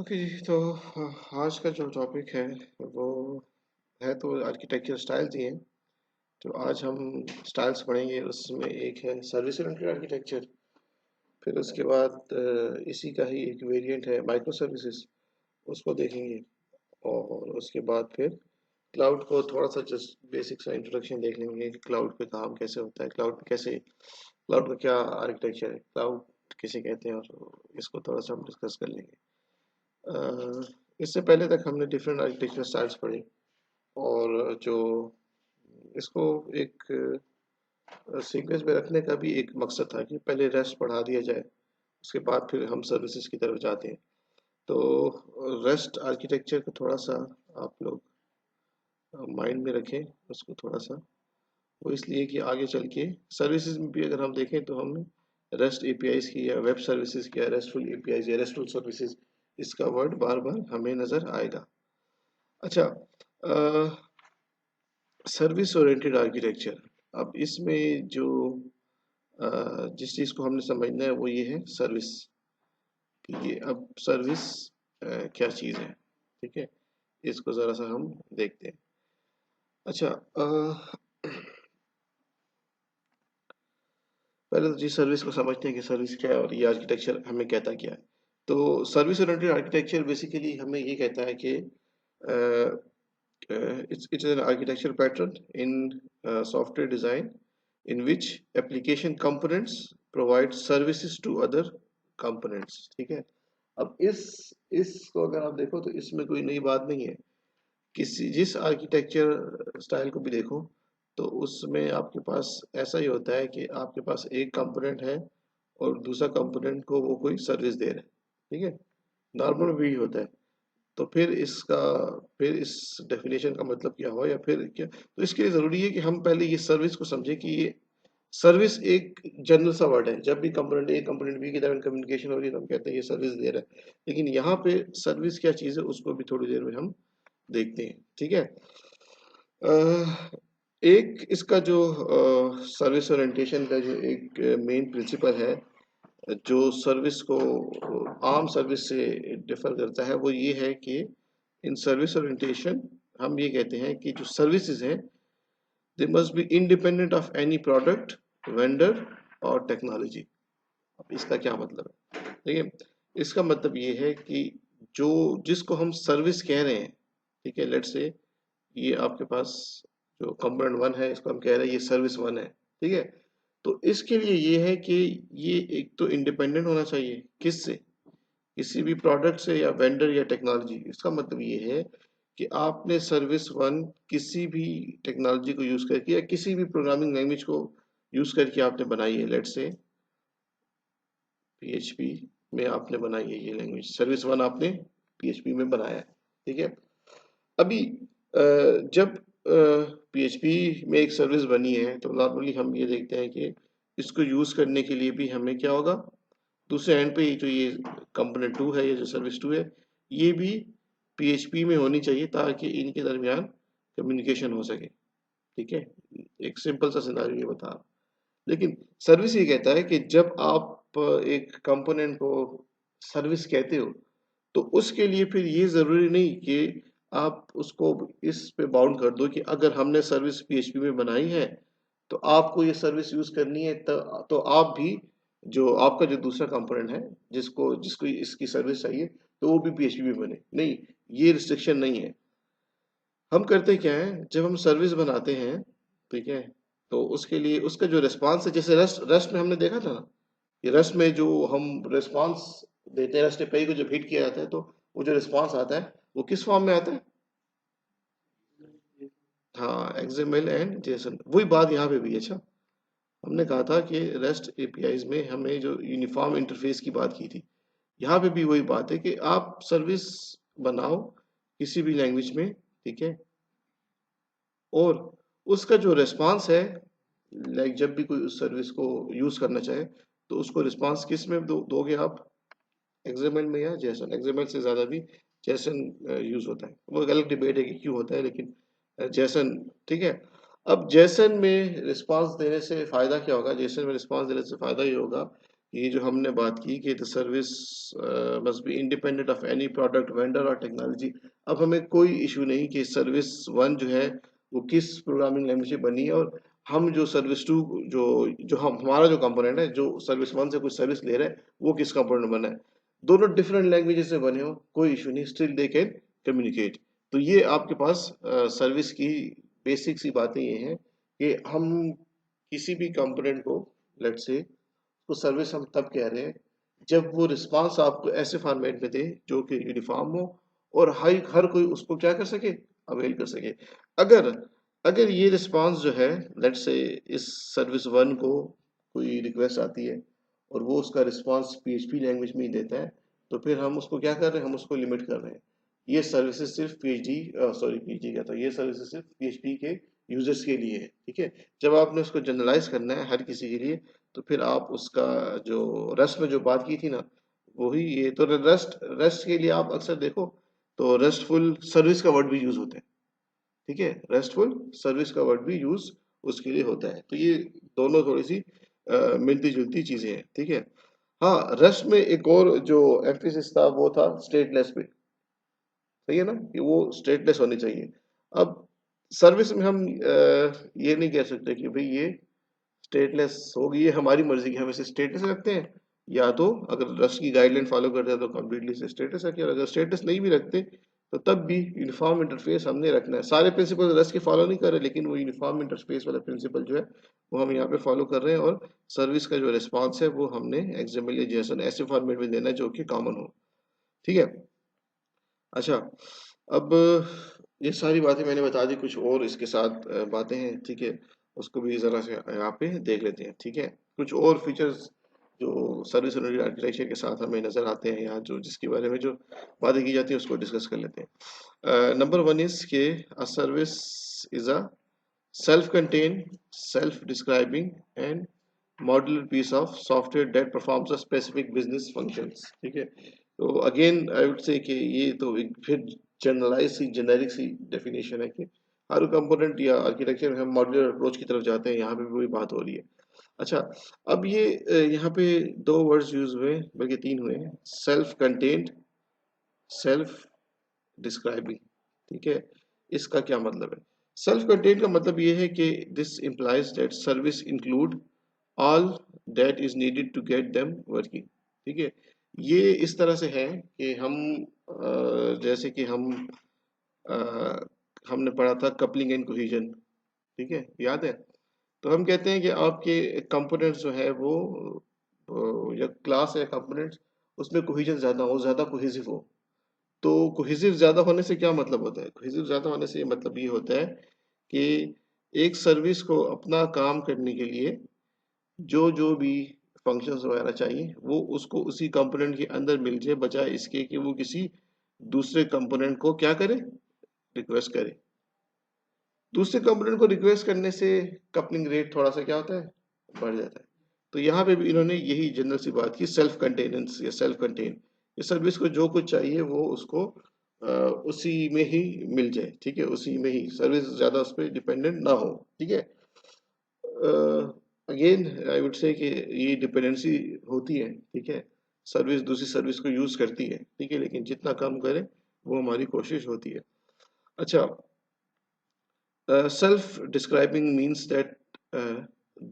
Okay जी। तो आज का जो टॉपिक है वो है तो आर्किटेक्चर स्टाइल्स ही हैं। तो आज हम स्टाइल्स पढ़ेंगे, उसमें एक है सर्विस ओरिएंटेड आर्किटेक्चर। फिर उसके बाद इसी का ही एक वेरिएंट है माइक्रो सर्विसेज, उसको देखेंगे। और उसके बाद फिर क्लाउड को थोड़ा सा जस्ट बेसिक सा इंट्रोडक्शन देख लेंगे कि क्लाउड पे काम कैसे होता है, क्लाउड पे कैसे, क्लाउड का क्या आर्किटेक्चर है, क्लाउड किसे कहते हैं, और इसको थोड़ा सा हम डिस्कस कर लेंगे। इससे पहले तक हमने डिफरेंट आर्किटेक्चर स्टाइल्स पढ़े, और जो इसको एक सीक्वेंस में रखने का भी एक मकसद था कि पहले रेस्ट पढ़ा दिया जाए, उसके बाद फिर हम सर्विसेज की तरफ जाते हैं। तो रेस्ट आर्किटेक्चर को थोड़ा सा आप लोग माइंड में रखें, उसको थोड़ा सा। वो इसलिए कि आगे चल के सर्विसेज में भी अगर हम देखें तो हम रेस्ट एपीआईज की या वेब सर्विसेज की या रेस्टफुल एपीआईज या रेस्टफुल सर्विसेज, इसका वर्ड बार बार हमें नजर आएगा। अच्छा, सर्विस ओरिएंटेड आर्किटेक्चर। अब इसमें जो जिस चीज़ को हमने समझना है वो ये है सर्विस, कि ये अब सर्विस क्या चीज़ है। ठीक है, इसको ज़रा सा हम देखते हैं। अच्छा, पहले तो जी सर्विस को समझते हैं कि सर्विस क्या है और ये आर्किटेक्चर हमें कहता क्या है। तो सर्विस ओरिएंटेड आर्किटेक्चर बेसिकली हमें ये कहता है कि it's an architecture pattern in software design in which application components provide services to other components। ठीक है, अब इसको अगर आप देखो तो इसमें कोई नई बात नहीं है। किसी जिस आर्किटेक्चर स्टाइल को भी देखो तो उसमें आपके पास ऐसा ही होता है कि आपके पास एक कंपोनेंट है और दूसरा कंपोनेंट को वो कोई सर्विस दे रहा है। ठीक है, नॉर्मल भी होता है। तो फिर इस डेफिनेशन का मतलब क्या हुआ या फिर क्या, तो इसके लिए जरूरी है कि हम पहले ये सर्विस को समझे कि ये सर्विस एक जनरल सा वर्ड है। जब भी कंपोनेंट ए कंपोनेंट बी के दरमियान कम्युनिकेशन हो रही है तो हम कहते हैं ये सर्विस दे रहा है। लेकिन यहाँ पे सर्विस क्या चीज़ है उसको भी थोड़ी देर में हम देखते हैं। ठीक है, एक इसका जो सर्विस ओरिएंटेशन का जो एक मेन प्रिंसिपल है, जो सर्विस को आम सर्विस से डिफर करता है, वो ये है कि इन सर्विस ओरिएंटेशन हम ये कहते हैं कि जो सर्विसेज हैं they must be independent of any product, vendor और टेक्नोलॉजी। अब इसका क्या मतलब है, देखिए इसका मतलब ये है कि जो जिसको हम सर्विस कह रहे हैं, ठीक है, लेट्स से ये आपके पास जो कंपोनेंट वन है इसको हम कह रहे हैं ये सर्विस वन है। ठीक है, तो इसके लिए ये है कि ये एक तो इंडिपेंडेंट होना चाहिए, किससे, किसी भी प्रोडक्ट से या वेंडर या टेक्नोलॉजी। इसका मतलब ये है कि आपने सर्विस वन किसी भी टेक्नोलॉजी को यूज करके या किसी भी प्रोग्रामिंग लैंग्वेज को यूज करके आपने बनाई है। लेट्स से पीएचपी में आपने बनाई है ये लैंग्वेज, सर्विस वन आपने पीएचपी में बनाया है। ठीक है, अभी जब पीएचपी में एक सर्विस बनी है तो नॉर्मली हम ये देखते हैं कि इसको यूज करने के लिए भी हमें क्या होगा, दूसरे एंड पे जो ये कंपोनेंट टू है, ये जो सर्विस टू है, ये भी पीएचपी में होनी चाहिए ताकि इनके दरमियान कम्युनिकेशन हो सके। ठीक है, एक सिंपल सा सिनारियो ये बता। लेकिन सर्विस ये कहता है कि जब आप एक कंपोनेंट को सर्विस कहते हो तो उसके लिए फिर ये जरूरी नहीं कि आप उसको इस पे बाउंड कर दो कि अगर हमने सर्विस पीएचपी में बनाई है तो आपको ये सर्विस यूज करनी है, तो आप भी जो आपका जो दूसरा कंपोनेंट है जिसको जिसको इसकी सर्विस चाहिए तो वो भी पीएचपी में बने। नहीं, ये रिस्ट्रिक्शन नहीं है। हम करते क्या है, जब हम सर्विस बनाते हैं, ठीक है, तो उसके लिए उसका जो रिस्पांस है, जैसे रेस्ट रेस्ट में हमने देखा था ना, ये रेस्ट में जो हम रिस्पांस देते हैं, रेस्ट एपीआई को जब हिट किया जाता है तो वो जो रिस्पांस आता है वो किस फॉर्म में आता है। हाँ, एक्सएमएल एंड जेसन, वही बात यहाँ पे भी है। अच्छा, हमने कहा था कि रेस्ट एपीआईज में हमें जो यूनिफॉर्म इंटरफेस की बात की थी, यहाँ पे भी वही बात है कि आप सर्विस बनाओ किसी भी लैंग्वेज में, ठीक है, और उसका जो रिस्पांस है, लाइक जब भी कोई उस सर्विस को यूज करना चाहे तो उसको रिस्पांस किस में दोगे आप, एक्सएमएल में या जेसन। एक्सएमएल से ज्यादा भी जेसन यूज होता है, वो एक अलग डिबेट है कि क्यों होता है, लेकिन जेसन ठीक है। अब जेसन में रिस्पांस देने से फायदा क्या होगा, जेसन में रिस्पांस देने से फायदा ये होगा ये जो हमने बात की कि the service must be independent of any product vendor और टेक्नोलॉजी। अब हमें कोई इशू नहीं कि सर्विस वन जो है वो किस प्रोग्रामिंग लैंग्वेज से बनी है, और हम जो सर्विस टू जो जो हम हमारा जो कंपोनेंट है जो सर्विस वन से कुछ सर्विस ले रहा है वो किस कंपोनेंट में बना है। दोनों डिफरेंट लैंग्वेजेस से बने हो कोई इशू नहीं, स्टिल दे कैन कम्युनिकेट। तो ये आपके पास सर्विस की बेसिक सी बातें ये हैं कि हम किसी भी कंपोनेंट को, लेट्स से, तो सर्विस हम तब कह रहे हैं जब वो रिस्पांस आपको ऐसे फॉर्मेट में दे जो कि यूनिफॉर्म हो और हर कोई उसको क्या कर सके, अवेल कर सके। अगर अगर ये रिस्पांस जो है, लेट्स से इस सर्विस वन को कोई रिक्वेस्ट आती है और वो उसका रिस्पांस पीएचपी लैंग्वेज में ही देता है, तो फिर हम उसको क्या कर रहे हैं, हम उसको लिमिट कर रहे हैं। ये सर्विसेज सिर्फ पीएचडी का, तो ये सर्विसेज सिर्फ पीएचपी के यूजर्स के लिए है, ठीक है। जब आपने उसको जनरलाइज करना है हर किसी के लिए, तो फिर आप उसका जो रेस्ट में जो बात की थी ना, वही ये तो रेस्ट रेस्ट के लिए आप अक्सर देखो तो रेस्टफुल सर्विस का वर्ड भी यूज होता है, ठीक है। रेस्टफुल सर्विस का वर्ड भी यूज उसके लिए होता है। तो ये दोनों थोड़ी सी मिलती जुलती चीजें हैं, ठीक है। हाँ, रेस्ट में एक और जो एम्फेसिस था वो था स्टेटलेस पे, सही है ना, कि वो स्टेटलेस होनी चाहिए। अब सर्विस में हम ये नहीं कह सकते कि भाई ये स्टेटलेस होगी, ये हमारी मर्जी की, हम इसे स्टेटस रखते हैं, या तो अगर रस्ट की गाइडलाइन फॉलो करते हैं तो कम्प्लीटली इसे स्टेटस रखिए, और अगर स्टेटस नहीं भी रखते तो तब भी यूनिफॉर्म इंटरफेस हमने रखना है। सारे प्रिंसिपल रस्ट के फॉलो नहीं कर रहे, लेकिन वो यूनिफॉर्म इंटरफेस वाला प्रिंसिपल जो है वो हम यहाँ पे फॉलो कर रहे हैं, और सर्विस का जो रिस्पॉन्स है वो हमने एक्सएमएल या जेसन ऐसे फॉर्मेट में देना है जो कि कॉमन हो, ठीक है। अच्छा, अब ये सारी बातें मैंने बता दी, कुछ और इसके साथ बातें हैं, ठीक है। उसको भी ज़रा से यहाँ पे देख लेते हैं, ठीक है। कुछ और फीचर्स जो सर्विस ओरिएंटेड आर्किटेक्चर के साथ हमें नज़र आते हैं यहाँ, जो जिसके बारे में जो बातें की जाती हैं उसको डिस्कस कर लेते हैं। नंबर वन इज़ के a service is a self contain, self describing and modular piece of software that performs a specific business functions, ठीक है। तो अगेन आई वुड से कि ये तो एक फिर जनरलाइज सी जेनेरिक सी डेफिनेशन है कि हर कंपोनेंट या आर्किटेक्चर में हम मॉड्यूलर अप्रोच की तरफ जाते हैं, यहाँ पे भी वही बात हो रही है। अच्छा, अब ये यहाँ पे दो वर्ड्स यूज हुए बल्कि तीन हुए हैं, सेल्फ कंटेन्ड, सेल्फ डिस्क्राइबिंग, ठीक है। इसका क्या मतलब है? सेल्फ कंटेन्ड का मतलब ये है कि this implies that service include all that is needed to get them working, ठीक है। ये इस तरह से है कि हम जैसे कि अ, हमने पढ़ा था कपलिंग एंड कोहेजन, ठीक है, याद है। तो हम कहते हैं कि आपके कंपोनेंट्स जो है वो या क्लास है कंपोनेंट्स, उसमें कोहेजन ज़्यादा हो, ज़्यादा कोहेसिव हो। तो कोहेसिव ज़्यादा होने से क्या मतलब होता है? कोहेसिव ज़्यादा होने से ये मतलब ये होता है कि एक सर्विस को अपना काम करने के लिए जो जो भी फंक्शंस वगैरह चाहिए वो उसको उसी कंपोनेंट के अंदर मिल जाए, बजाय इसके कि वो किसी दूसरे कंपोनेंट को क्या करे, रिक्वेस्ट करे। दूसरे कंपोनेंट को रिक्वेस्ट करने से कपलिंग रेट थोड़ा सा क्या होता है, बढ़ जाता है। तो यहाँ पे भी इन्होंने यही जनरल सी बात की, सेल्फ कंटेनेंस या सेल्फ कंटेन, इस सर्विस को जो कुछ चाहिए वो उसको उसी में ही मिल जाए, ठीक है, उसी में ही सर्विस ज़्यादा उस पर डिपेंडेंट ना हो, ठीक है। अगेन आई वुड से कि ये डिपेंडेंसी होती है, ठीक है। सर्विस दूसरी सर्विस को यूज करती है, ठीक है, लेकिन जितना कम करे वो हमारी कोशिश होती है। अच्छा, self describing means that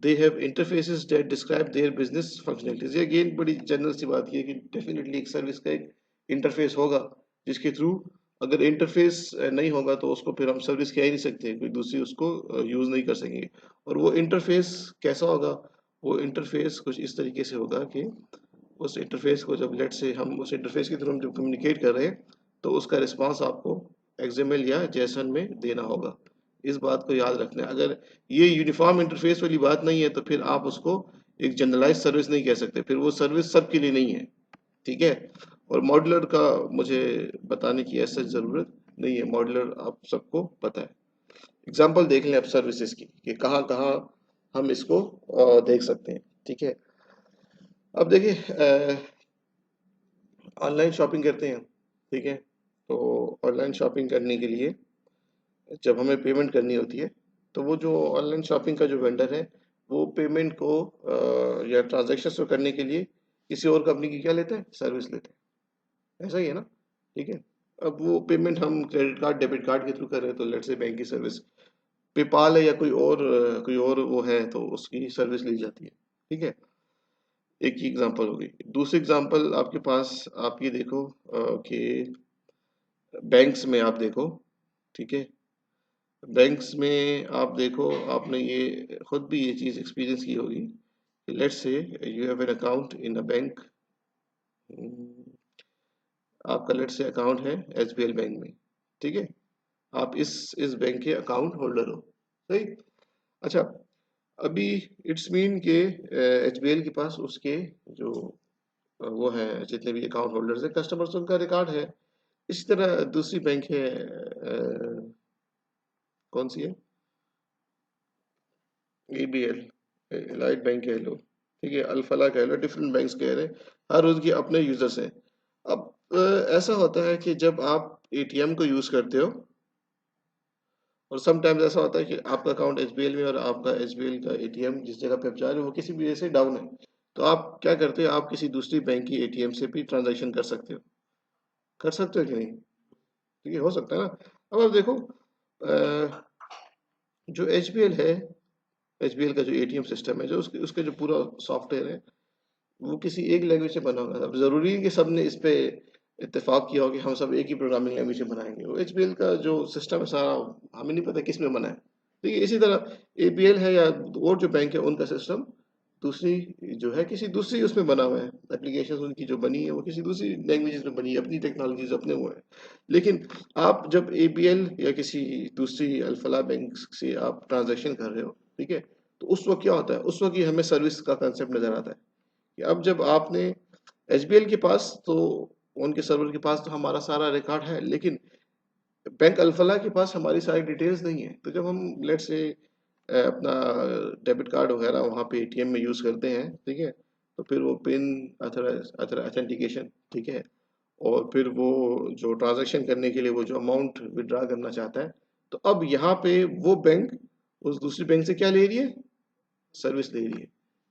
they have interfaces that describe their business functionalities। ये अगेन बड़ी जनरल सी बात है कि डेफिनेटली एक सर्विस का एक इंटरफेस होगा जिसके थ्रू, अगर इंटरफेस नहीं होगा तो उसको फिर हम सर्विस कह ही नहीं सकते, कोई दूसरी उसको यूज नहीं कर सकेंगे। और वो इंटरफेस कैसा होगा? वो इंटरफेस कुछ इस तरीके से होगा कि उस इंटरफेस को जब लेट से हम उस इंटरफेस के थ्रू हम जब कम्युनिकेट कर रहे हैं तो उसका रिस्पांस आपको एक्सएमएल या जेसन में देना होगा। इस बात को याद रखना है। अगर ये यूनिफॉर्म इंटरफेस वाली बात नहीं है तो फिर आप उसको एक जनरलाइज सर्विस नहीं कह सकते, फिर वो सर्विस सबके लिए नहीं है, ठीक है। और मॉड्यूलर का मुझे बताने की ऐसा ज़रूरत नहीं है, मॉड्यूलर आप सबको पता है। एग्जाम्पल देख लें अब सर्विसेज की कि कहाँ कहाँ हम इसको देख सकते हैं, ठीक है। अब देखिए, ऑनलाइन शॉपिंग करते हैं, ठीक है। तो ऑनलाइन शॉपिंग करने के लिए जब हमें पेमेंट करनी होती है तो वो जो ऑनलाइन शॉपिंग का जो वेंडर है वो पेमेंट को या ट्रांजेक्शन को करने के लिए किसी और कंपनी की क्या लेते हैं, सर्विस लेते हैं, ऐसा ही है ना, ठीक है। अब वो पेमेंट हम क्रेडिट कार्ड डेबिट कार्ड के थ्रू कर रहे हैं, तो लेट्स से बैंक की सर्विस, पेपाल है या कोई और वो है तो उसकी सर्विस ली जाती है, ठीक है। एक ही एग्जांपल होगी। दूसरी एग्जांपल आपके पास, आप ये देखो कि बैंक्स में आप देखो, ठीक है, बैंक्स में आप देखो, आपने ये खुद भी ये चीज़ एक्सपीरियंस की होगी, let's say you have an account in a bank, आपका लेट्स से अकाउंट है एसबीएल बैंक में, ठीक है, आप इस बैंक के अकाउंट होल्डर हो, सही। अच्छा, अभी इट्स मीन के एचबीएल के पास उसके जो वो है, जितने भी अकाउंट होल्डर्स है, कस्टमर्स, उनका रिकॉर्ड है। इसी तरह दूसरी बैंक है, कौन सी है, एबीएल, एलाइट बैंक कह लो, ठीक है, अल्फला कह लो, डिफरेंट बैंक्स कह रहे हैं, हर उनके अपने यूजर्स हैं। अब ऐसा होता है कि जब आप एटीएम को यूज करते हो, और समटाइम्स ऐसा होता है कि आपका अकाउंट एसबीएल में और आपका एसबीएल का एटीएम जिस जगह पे आप जा रहे हो वो किसी भी वजह से डाउन है, तो आप क्या करते हो, आप किसी दूसरी बैंक की एटीएम से भी ट्रांजैक्शन कर सकते हो कि नहीं, ठीक है, हो सकता है ना। अब आप देखो जो एचबीएल है, एचबीएल का जो एटीएम सिस्टम है, जो उसके उसके जो पूरा सॉफ्टवेयर है, वो किसी एक लैंग्वेज से बना हुआ है। अब जरूरी है कि सबने इस पे इत्तेफाक किया हो कि हम सब एक ही प्रोग्रामिंग लैंग्वेज में बनाएंगे, वो एचबीएल का जो सिस्टम है सारा, हमें नहीं पता किस में बना है, ठीक है। इसी तरह एपीएल है या और जो बैंक है, उनका सिस्टम दूसरी जो है किसी दूसरी उसमें बना हुआ है, एप्लीकेशन उनकी जो बनी है वो किसी दूसरी लैंग्वेज में बनी है, अपनी टेक्नोलॉजीज अपने वो है। लेकिन आप जब एपीएल या किसी दूसरी अल्फला बैंक से आप ट्रांजैक्शन कर रहे हो, ठीक है, तो उस वक्त क्या होता है, उस वक्त ये हमें सर्विस का कंसेप्ट नजर आता है कि अब जब आपने एचबीएल के पास तो उनके सर्वर के पास तो हमारा सारा रिकॉर्ड है, लेकिन बैंक अल्फला के पास हमारी सारी डिटेल्स नहीं है। तो जब हम लेट से अपना डेबिट कार्ड वगैरह वहाँ पे एटीएम में यूज़ करते हैं, ठीक है, तो फिर वो पिन अथेंटिकेशन, ठीक है, और फिर वो जो ट्रांजैक्शन करने के लिए वो जो अमाउंट विड्रा करना चाहता है, तो अब यहाँ पे वो बैंक उस दूसरी बैंक से क्या ले रही है, सर्विस ले रही है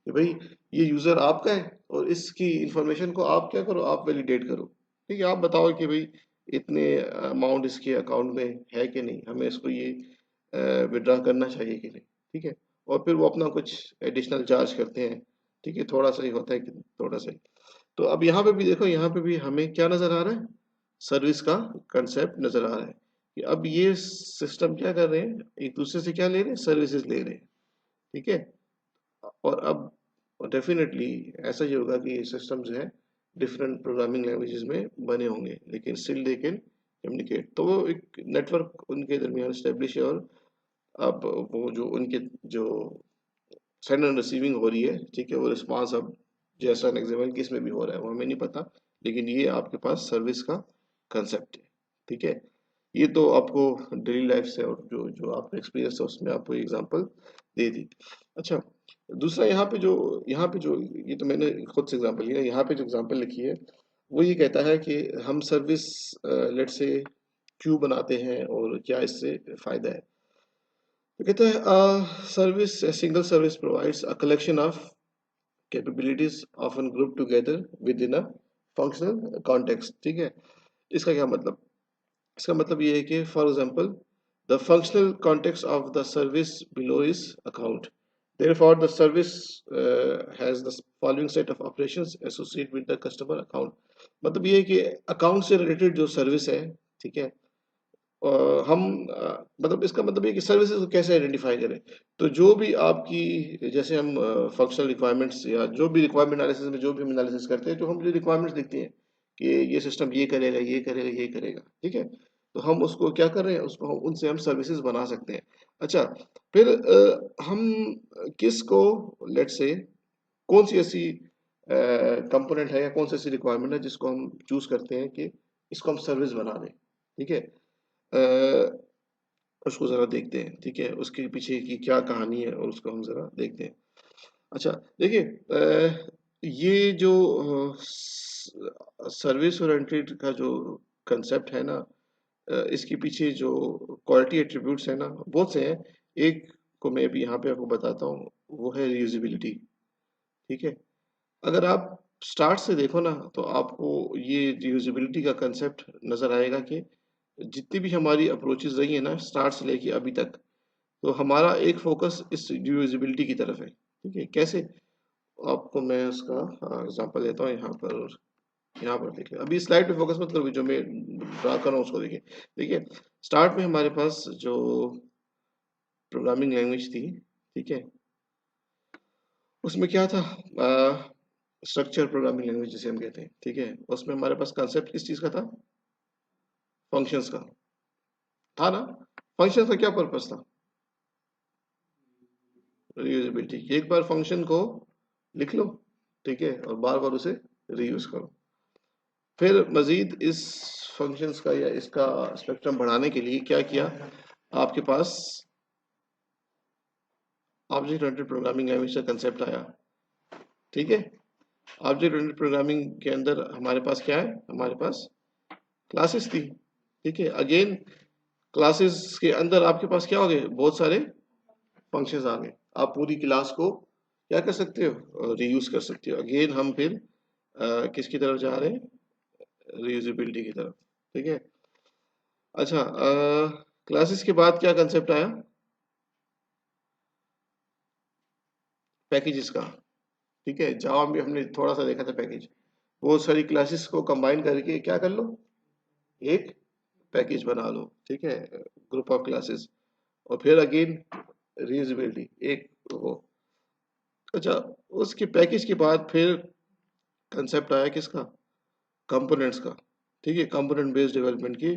कि भाई ये यूजर आपका है और इसकी इंफॉर्मेशन को आप क्या करो, आप वैलिडेट करो, ठीक है, आप बताओ कि भाई इतने अमाउंट इसके अकाउंट में है कि नहीं, हमें इसको ये विड्रा करना चाहिए कि नहीं, ठीक है, और फिर वो अपना कुछ एडिशनल चार्ज करते हैं, ठीक है, थोड़ा सा ही होता है कि थोड़ा सा ही। तो अब यहाँ पे भी देखो, यहाँ पे भी हमें क्या नजर आ रहा है, सर्विस का कंसेप्ट नजर आ रहा है कि अब ये सिस्टम क्या कर रहे हैं, एक दूसरे से क्या ले रहे हैं, सर्विसेज ले रहे हैं, ठीक है। और अब डेफिनेटली ऐसा ही होगा कि सिस्टम जो है डिफरेंट प्रोग्रामिंग लैंग्वेजेस में बने होंगे, लेकिन स्टिल दे कैन कम्युनिकेट, तो वो एक नेटवर्क उनके दरमियान स्टेब्लिश है। और अब वो जो उनके जो सेंड एंड रिसीविंग हो रही है, ठीक है, वो रिस्पॉन्स अब जैसा एग्जाम्पल किस में भी हो रहा है वो हमें नहीं पता, लेकिन ये आपके पास सर्विस का कंसेप्ट है, ठीक है। ये तो आपको डेली लाइफ से और जो जो आपका एक्सपीरियंस है उसमें आपको एग्जांपल दे दी। अच्छा, दूसरा यहाँ पे जो ये तो मैंने खुद से एग्जांपल लिया, यहाँ पे जो एग्जांपल लिखी है वो ये कहता है कि हम सर्विस लेट से क्यों बनाते हैं और क्या इससे फायदा है। तो कहता है service, single service provides a collection of capabilities often grouped together within a functional context, ठीक है। इसका क्या मतलब, इसका मतलब ये है कि for example the functional context of the service below is account, therefore the service has the following set of operations associated with the customer account। मतलब ये है कि अकाउंट से रिलेटेड जो सर्विस है, ठीक है, हम मतलब इसका मतलब ये कि सर्विसेज को कैसे आइडेंटिफाई करें। तो जो भी आपकी जैसे हम फंक्शनल रिक्वायरमेंट्स या जो भी रिक्वायरमेंट एनालिसिस में जो भी हम एनालिसिस करते हैं, तो हम जो रिक्वायरमेंट्स लिखते हैं कि ये सिस्टम ये करेगा, ये करेगा, ये करेगा, ठीक है, तो हम उसको क्या कर रहे हैं, उसको हम उनसे हम सर्विसेज बना सकते हैं। अच्छा, फिर हम किसको लेट से कौन सी ऐसी कंपोनेंट है या कौन सी ऐसी रिक्वायरमेंट है जिसको हम चूज करते हैं कि इसको हम सर्विस बना दें, ठीक है। अ, उसको ज़रा देखते हैं, ठीक है, उसके पीछे की क्या कहानी है और उसको हम ज़रा देखते हैं। अच्छा, देखिए ये जो सर्विस ओरिएंटेड का जो कंसेप्ट है ना, इसके पीछे जो क्वालिटी एट्रीब्यूट्स है ना, बहुत से हैं। एक को मैं अभी यहाँ पे आपको बताता हूँ, वो है रीयूजेबिलिटी, ठीक है। अगर आप स्टार्ट से देखो ना तो आपको ये यूजिबिलिटी का कंसेप्ट नजर आएगा कि जितनी भी हमारी अप्रोचेस रही है ना स्टार्ट से लेके अभी तक, तो हमारा एक फोकस इस यूजिबिलिटी की तरफ है। ठीक है, कैसे? आपको मैं उसका एग्जांपल देता हूँ। यहाँ पर देखिए, अभी स्लाइड पे फोकस मत करो, जो मैं ड्रा कर रहा हूँ उसको देखिए। देखिए, स्टार्ट में हमारे पास जो प्रोग्रामिंग लैंग्वेज थी, ठीक है, उसमें क्या था? स्ट्रक्चर प्रोग्रामिंग लैंग्वेज जिसे हम कहते हैं। ठीक है, उसमें हमारे पास कंसेप्ट किस चीज का था? फंक्शंस का था ना। फंक्शंस का क्या पर्पस था? रीयूजेबिलिटी। एक बार फंक्शन को लिख लो, ठीक है, और बार बार उसे रीयूज करो। फिर मजीद इस फंक्शंस का या इसका स्पेक्ट्रम बढ़ाने के लिए क्या किया? आपके पास ऑब्जेक्ट ओरिएंटेड प्रोग्रामिंग लैंग्वेज का कंसेप्ट आया। ठीक है, ऑब्जेक्ट ओरिएंटेड प्रोग्रामिंग के अंदर हमारे पास क्या है? हमारे पास क्लासेस थी। ठीक है, अगेन क्लासेस के अंदर आपके पास क्या हो गए? बहुत सारे फंक्शंस आ गए। आप पूरी क्लास को क्या कर सकते हो? रीयूज कर सकते हो। अगेन हम फिर किसकी तरफ जा रहे हैं? रीयूजेबिलिटी की तरफ। ठीक है, अच्छा, क्लासेस के बाद क्या कंसेप्ट आया? पैकेजेस का। ठीक है, जावा में हमने थोड़ा सा देखा था पैकेज। बहुत सारी क्लासेस को कंबाइन करके क्या कर लो? एक पैकेज बना लो। ठीक है, ग्रुप ऑफ क्लासेस। और फिर अगेन रीयूजेबिलिटी एक वो। अच्छा, उसके पैकेज के बाद फिर कंसेप्ट आया किसका? कंपोनेंट्स का। ठीक है, कंपोनेंट बेस्ड डेवलपमेंट की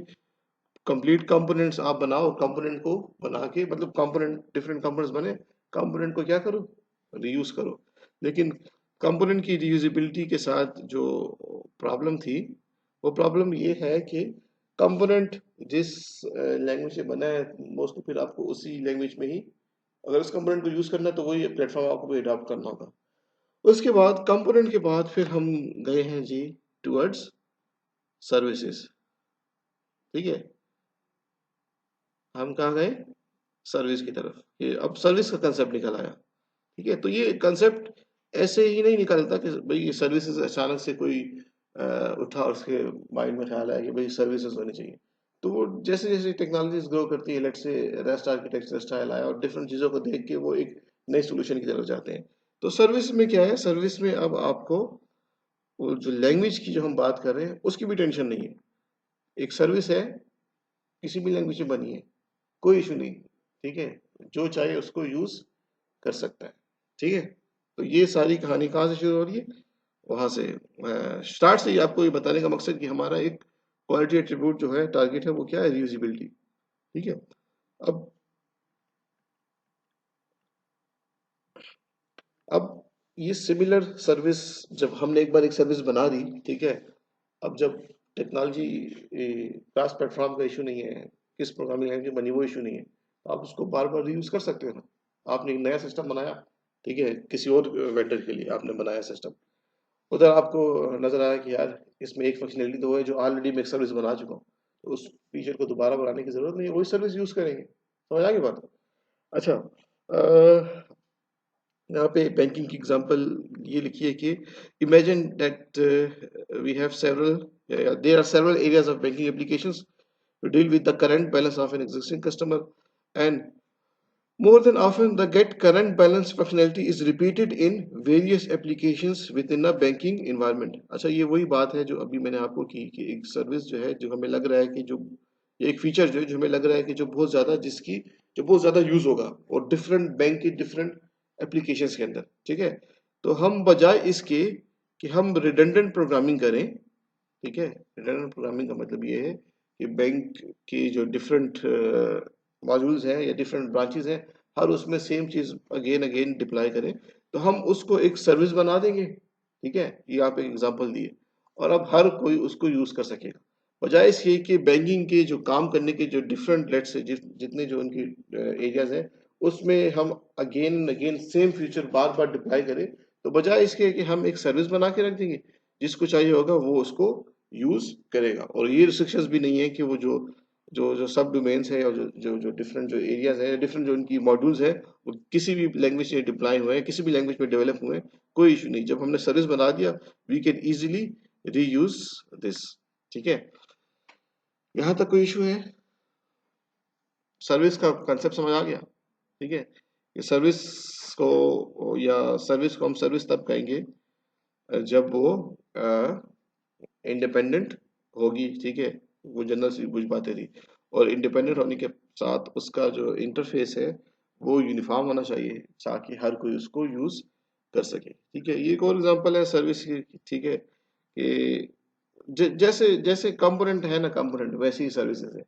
कंप्लीट कंपोनेंट्स आप बनाओ। कंपोनेंट को बना के, मतलब कंपोनेंट, डिफरेंट कंपोनेंट्स बने, कंपोनेंट को क्या करो? रीयूज करो। लेकिन कंपोनेंट की रीयूजेबिलिटी के साथ जो प्रॉब्लम थी, वो प्रॉब्लम ये है कि कंपोनेंट जिस लैंग्वेज से बना है, मोस्टली फिर आपको उसी लैंग्वेज में ही, अगर उस कंपोनेंट को यूज करना है तो वही प्लेटफॉर्म आपको भी अडॉप्ट करना होगा। उसके बाद कंपोनेंट के बाद फिर हम गए हैं जी टुवर्ड्स सर्विसेज। ठीक है, हम कहाँ गए? सर्विस की तरफ। ये अब सर्विस का कंसेप्ट निकल आया। ठीक है, तो ये कंसेप्ट ऐसे ही नहीं निकलता कि भाई ये सर्विसेज अचानक से कोई उठा और उसके माइंड में ख्याल आया कि भाई सर्विसेज होनी चाहिए। तो वो जैसे जैसे टेक्नोलॉजीज ग्रो करती है, लेट से रेस्ट आर्किटेक्चर स्टाइल आया और डिफरेंट चीज़ों को देख के वो एक नए सोल्यूशन की तरफ जाते हैं। तो सर्विस में क्या है? सर्विस में अब आपको वो जो लैंग्वेज की जो हम बात कर रहे हैं उसकी भी टेंशन नहीं है। एक सर्विस है, किसी भी लैंग्वेज में बनी है, कोई इशू नहीं। ठीक है, जो चाहे उसको यूज कर सकता है। ठीक है, तो ये सारी कहानी कहाँ से शुरू हो रही है? वहां से। स्टार्ट से ही आपको ये बताने का मकसद कि हमारा एक क्वालिटी एट्रीब्यूट जो है, टारगेट है, वो क्या है? रीयूजेबिलिटी। ठीक है, अब अब ये सिमिलर सर्विस, जब हमने एक बार एक सर्विस बना दी, ठीक है, अब जब टेक्नोलॉजी क्लास प्लेटफॉर्म का इशू नहीं है, किस प्रोग्रामिंग लैंग्वेज बनी वो इशू नहीं है, तो आप उसको बार बार रीयूज कर सकते हो ना। आपने एक नया सिस्टम बनाया, ठीक है, किसी और वेंडर के लिए आपने बनाया सिस्टम, उधर आपको नजर आया कि यार इसमें एक फंक्शनलिटी तो है जो ऑलरेडी मैं एक सर्विस बना चुका हूँ, तो उस फीचर को दोबारा बनाने की जरूरत नहीं है, वही सर्विस यूज करेंगे। समझ आ गई बात? अच्छा, यहाँ पे बैंकिंग की एग्जांपल ये लिखी है कि imagine that we have several there are several areas of banking applications to deal with the current balance of an existing customer, and more than often the get current balance functionality is repeated in various applications within a banking environment। अच्छा, ये वही बात है जो अभी मैंने आपको की कि एक सर्विस जो है, जो हमें लग रहा है कि जो एक फीचर जो है, जो हमें लग रहा है कि जो बहुत ज्यादा, जिसकी जो बहुत ज्यादा यूज होगा और डिफरेंट बैंक के डिफरेंट एप्लीकेशंस के अंदर। ठीक है, तो हम बजाय इसके कि हम रिडंडेंट प्रोग्रामिंग करें, ठीक है, रिडंडेंट प्रोग्रामिंग का मतलब ये है कि बैंक की जो डिफरेंट मॉड्यूल्स हैं या डिफरेंट ब्रांचेस हैं, हर उसमें सेम चीज अगेन अगेन डिप्लॉय करें, तो हम उसको एक सर्विस बना देंगे। ठीक है, ये आप एक एग्जांपल दिए, और अब हर कोई उसको यूज कर सकेगा। बजाय इसके कि बैंकिंग के जो काम करने के जो डिफरेंट लेट्स से जितने जो उनकी एरियाज हैं, उसमें हम अगेन अगेन सेम फीचर बार बार डिप्लॉय करें, तो बजाय इसके कि हम एक सर्विस बना के रख देंगे, जिसको चाहिए होगा वो उसको यूज करेगा। और ये रिस्ट्रिक्शंस भी नहीं है कि वो जो जो जो सब डोमेन्स है और जो डिफरेंट जो एरियाज है, डिफरेंट जो उनकी मॉड्यूल्स है, वो किसी भी लैंग्वेज में डिप्लॉय हुए हैं, किसी भी लैंग्वेज में डेवलप हुए हैं, कोई इशू नहीं। जब हमने सर्विस बना दिया, we can easily reuse this. ठीक है, यहाँ तक कोई इशू है? सर्विस का कंसेप्ट समझ आ गया? ठीक है, ये सर्विस को, या सर्विस को हम सर्विस तब कहेंगे जब वो इंडिपेंडेंट होगी। ठीक है, वो जनरल सी कुछ बातें थी, और इंडिपेंडेंट होने के साथ उसका जो इंटरफेस है वो यूनिफॉर्म होना चाहिए, ताकि हर कोई उसको यूज कर सके। ठीक है, ये एक और एग्जांपल है सर्विस की। ठीक है, कि जैसे जैसे कंपोनेंट है ना, कंपोनेंट वैसे ही सर्विसेज है।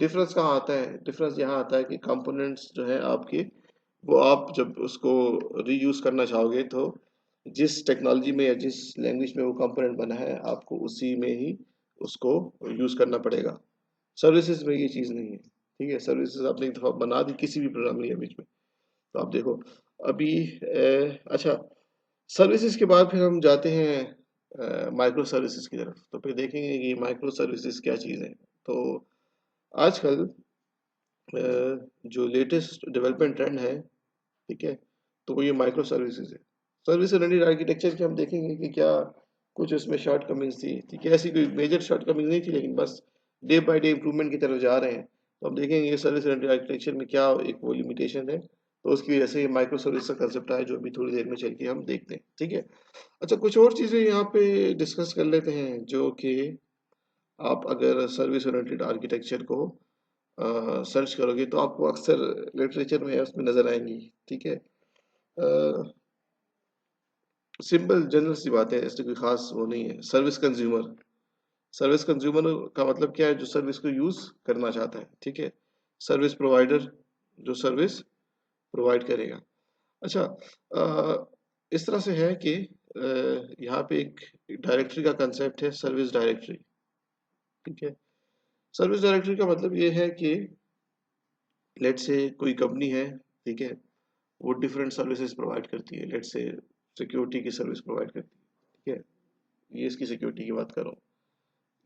डिफरेंस कहाँ आता है? डिफरेंस यहाँ आता है कि कंपोनेंट्स जो है आपके, वो आप जब उसको रीयूज करना चाहोगे, तो जिस टेक्नोलॉजी में या जिस लैंग्वेज में वो कंपोनेंट बना है, आपको उसी में ही उसको यूज करना पड़ेगा। सर्विसेज में ये चीज़ नहीं है। ठीक है, सर्विसेज आपने एक दफ़ा बना दी किसी भी प्रोग्रामिंग लैंग्वेज में, तो आप देखो अभी अच्छा, सर्विसेज के बाद फिर हम जाते हैं माइक्रो सर्विसेज की तरफ। तो फिर देखेंगे कि माइक्रो सर्विसेज क्या चीज़ है। तो आजकल जो लेटेस्ट डेवलपमेंट ट्रेंड है, ठीक है, तो वो ये माइक्रो सर्विसेज है। सर्विस ओरिएंटेड आर्किटेक्चर के हम देखेंगे कि क्या कुछ उसमें शॉर्टकमिंग्स थी। ठीक है, ऐसी कोई मेजर शॉर्टकमिंग नहीं थी, लेकिन बस डे बाय डे इम्प्रूवमेंट की तरफ जा रहे हैं। तो हम देखेंगे ये सर्विस ओरिएंटेड आर्किटेक्चर में क्या एक वो लिमिटेशन है, तो उसकी वजह से ये माइक्रो सर्विस का कंसेप्ट आया, जो अभी थोड़ी देर में चल के हम देखते हैं। ठीक है, अच्छा, कुछ और चीज़ें यहाँ पे डिस्कस कर लेते हैं, जो कि आप अगर सर्विस ओरिएंटेड आर्किटेक्चर को सर्च करोगे तो आपको अक्सर लिटरेचर में उसमें नज़र आएंगी। ठीक है, सिंपल जनरल सी बात है, इससे कोई खास वो नहीं है। सर्विस कंज्यूमर, सर्विस कंज्यूमर का मतलब क्या है? जो सर्विस को यूज करना चाहता है। ठीक है, सर्विस प्रोवाइडर जो सर्विस प्रोवाइड करेगा। अच्छा, इस तरह से है कि यहाँ पे एक डायरेक्टरी का कंसेप्ट है, सर्विस डायरेक्टरी। ठीक है, सर्विस डायरेक्टरी का मतलब ये है कि लेट से कोई कंपनी है, ठीक है, वो डिफरेंट सर्विसेज प्रोवाइड करती है। लेट से सिक्योरिटी की सर्विस प्रोवाइड करती है। ठीक है, ये इसकी सिक्योरिटी की बात कर रहा हूँ,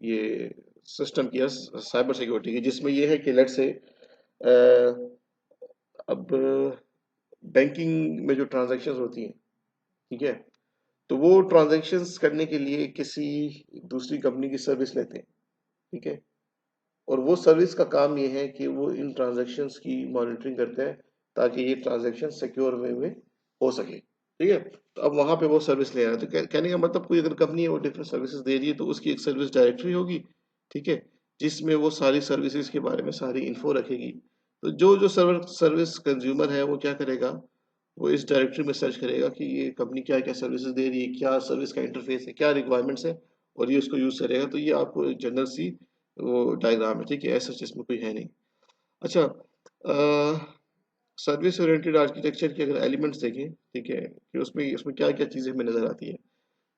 ये सिस्टम की साइबर सिक्योरिटी की, जिसमें ये है कि लेट से अब बैंकिंग में जो ट्रांजैक्शंस होती हैं, ठीक है, तो वो ट्रांजैक्शंस करने के लिए किसी दूसरी कंपनी की सर्विस लेते हैं। ठीक है, और वो सर्विस का काम ये है कि वो इन ट्रांजैक्शंस की मॉनिटरिंग करते हैं, ताकि ये ट्रांजैक्शन सिक्योर वे में हो सके। ठीक है, तो अब वहां पे वो सर्विस ले रहा है। तो कहने का मतलब, कोई अगर कंपनी है वो डिफरेंट सर्विसेज दे रही है, तो उसकी एक सर्विस डायरेक्टरी होगी। ठीक है, जिसमें वो सारी सर्विसेज के बारे में सारी इन्फो रखेगी। तो जो जो सर्विस कंज्यूमर है, वो क्या करेगा, वो इस डायरेक्टरी में सर्च करेगा कि ये कंपनी क्या क्या सर्विसेज दे रही है, क्या सर्विस का इंटरफेस है, क्या रिक्वायरमेंट्स है, और ये उसको यूज करेगा। तो ये आपको जनरल सी वो डायग्राम है। ठीक है, ऐसा इसमें कोई है नहीं। अच्छा, सर्विस ओरिएंटेड आर्किटेक्चर के अगर एलिमेंट्स देखें, ठीक है, कि उसमें उसमें क्या क्या चीज़ें हमें नज़र आती है,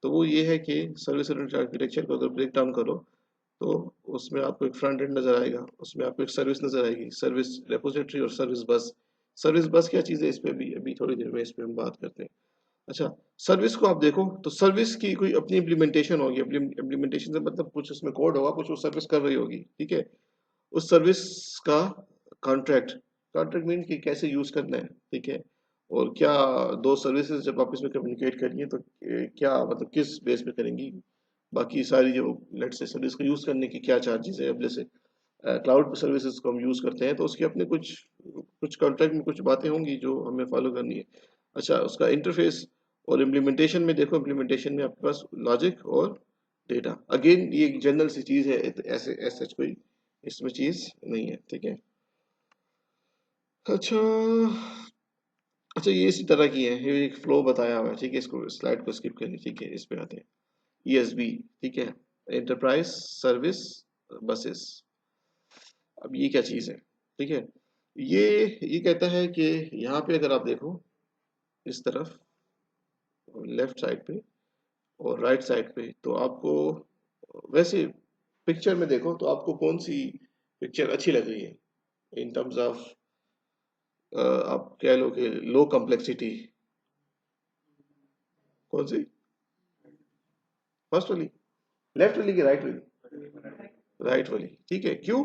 तो वो ये है कि सर्विस ओरिएंटेड आर्किटेक्चर को अगर ब्रेक डाउन करो, तो उसमें आपको एक फ्रंट एंड नज़र आएगा, उसमें आपको एक सर्विस नज़र आएगी, सर्विस रेपोजिटरी और सर्विस बस। सर्विस बस क्या चीज़ है, इस पे भी अभी थोड़ी देर में इस पे हम बात करते हैं। अच्छा, सर्विस को आप देखो तो सर्विस की कोई अपनी इम्प्लीमेंटेशन होगी। इम्प्लीमेंटेशन से मतलब कुछ उसमें कोड होगा, कुछ वो सर्विस कर रही होगी। ठीक है, उस सर्विस का कॉन्ट्रैक्ट, कॉन्ट्रैक्ट मीन कि कैसे यूज करना है। ठीक है, और क्या दो सर्विसेज जब आप इसमें कम्युनिकेट करिए, तो क्या मतलब किस बेस पे करेंगी, बाकी सारी जो लेट से सर्विस को यूज करने की क्या चार्जेस है। अब जैसे क्लाउड सर्विसेज को हम यूज करते हैं, तो उसके अपने कुछ कुछ कॉन्ट्रैक्ट में कुछ बातें होंगी जो हमें फॉलो करनी है। अच्छा, उसका इंटरफेस और इम्प्लीमेंटेशन में देखो, इम्प्लीमेंटेशन में आपके पास लॉजिक और डेटा, अगेन ये एक जनरल सी चीज है, ऐसे ऐसे कोई इसमें चीज नहीं है। ठीक है, अच्छा, अच्छा, ये इसी तरह की है, ये एक फ्लो बताया हुआ है। ठीक है, इसको स्लाइड को स्किप करिए। ठीक है, इस पे आते हैं, ईएसबी। ठीक है, एंटरप्राइज सर्विस बसेस। अब ये क्या चीज है? ठीक है, ये ये कहता है कि यहाँ पे अगर आप देखो, इस तरफ लेफ्ट साइड पे और राइट साइड पे, तो आपको वैसे पिक्चर में देखो तो आपको कौन सी पिक्चर अच्छी लग रही है इन टर्म्स ऑफ, आप कह लो कि लो कॉम्प्लेक्सिटी? कौन सी? फर्स्ट वाली, लेफ्ट वाली की राइट वाली? राइट वाली। ठीक है, क्यों?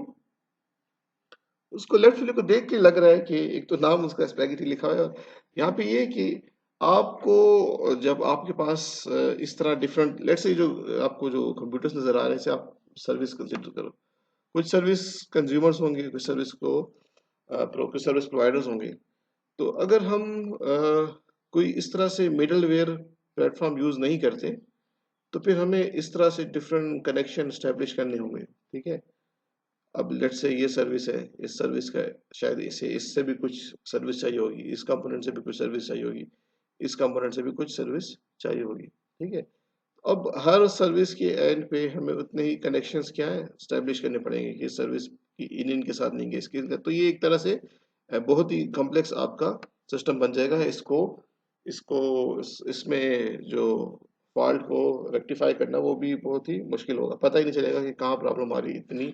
उसको लेफ्ट फील्ड को देख के लग रहा है कि एक तो नाम उसका स्पैगेटी लिखा हुआ है, और यहाँ पे ये है कि आपको जब आपके पास इस तरह डिफरेंट लेट्स से जो आपको जो कंप्यूटर्स नजर आ रहे हैं, जैसे आप सर्विस कंसिडर करो, कुछ सर्विस कंज्यूमर्स होंगे, कुछ सर्विस को कुछ सर्विस प्रोवाइडर्स होंगे। तो अगर हम कोई इस तरह से मिडलवेयर प्लेटफॉर्म यूज नहीं करते, तो फिर हमें इस तरह से डिफरेंट कनेक्शन स्टैब्लिश करने होंगे। ठीक है, अब लेट्स से ये सर्विस है, इस सर्विस का शायद इसे इससे भी कुछ सर्विस चाहिए होगी, इस कंपोनेंट से भी कुछ सर्विस चाहिए होगी, इस कंपोनेंट से भी कुछ सर्विस चाहिए होगी। ठीक है, अब हर सर्विस के एंड पे हमें उतने ही कनेक्शंस क्या है स्टैब्लिश करने पड़ेंगे कि सर्विस की इन इनके साथ नहीं गए इसके, तो ये एक तरह से बहुत ही कॉम्प्लेक्स आपका सिस्टम बन जाएगा। इसको इसको इसमें जो फॉल्ट को रेक्टिफाई करना वो भी बहुत ही मुश्किल होगा, पता ही नहीं चलेगा कि कहाँ प्रॉब्लम आ रही है, इतनी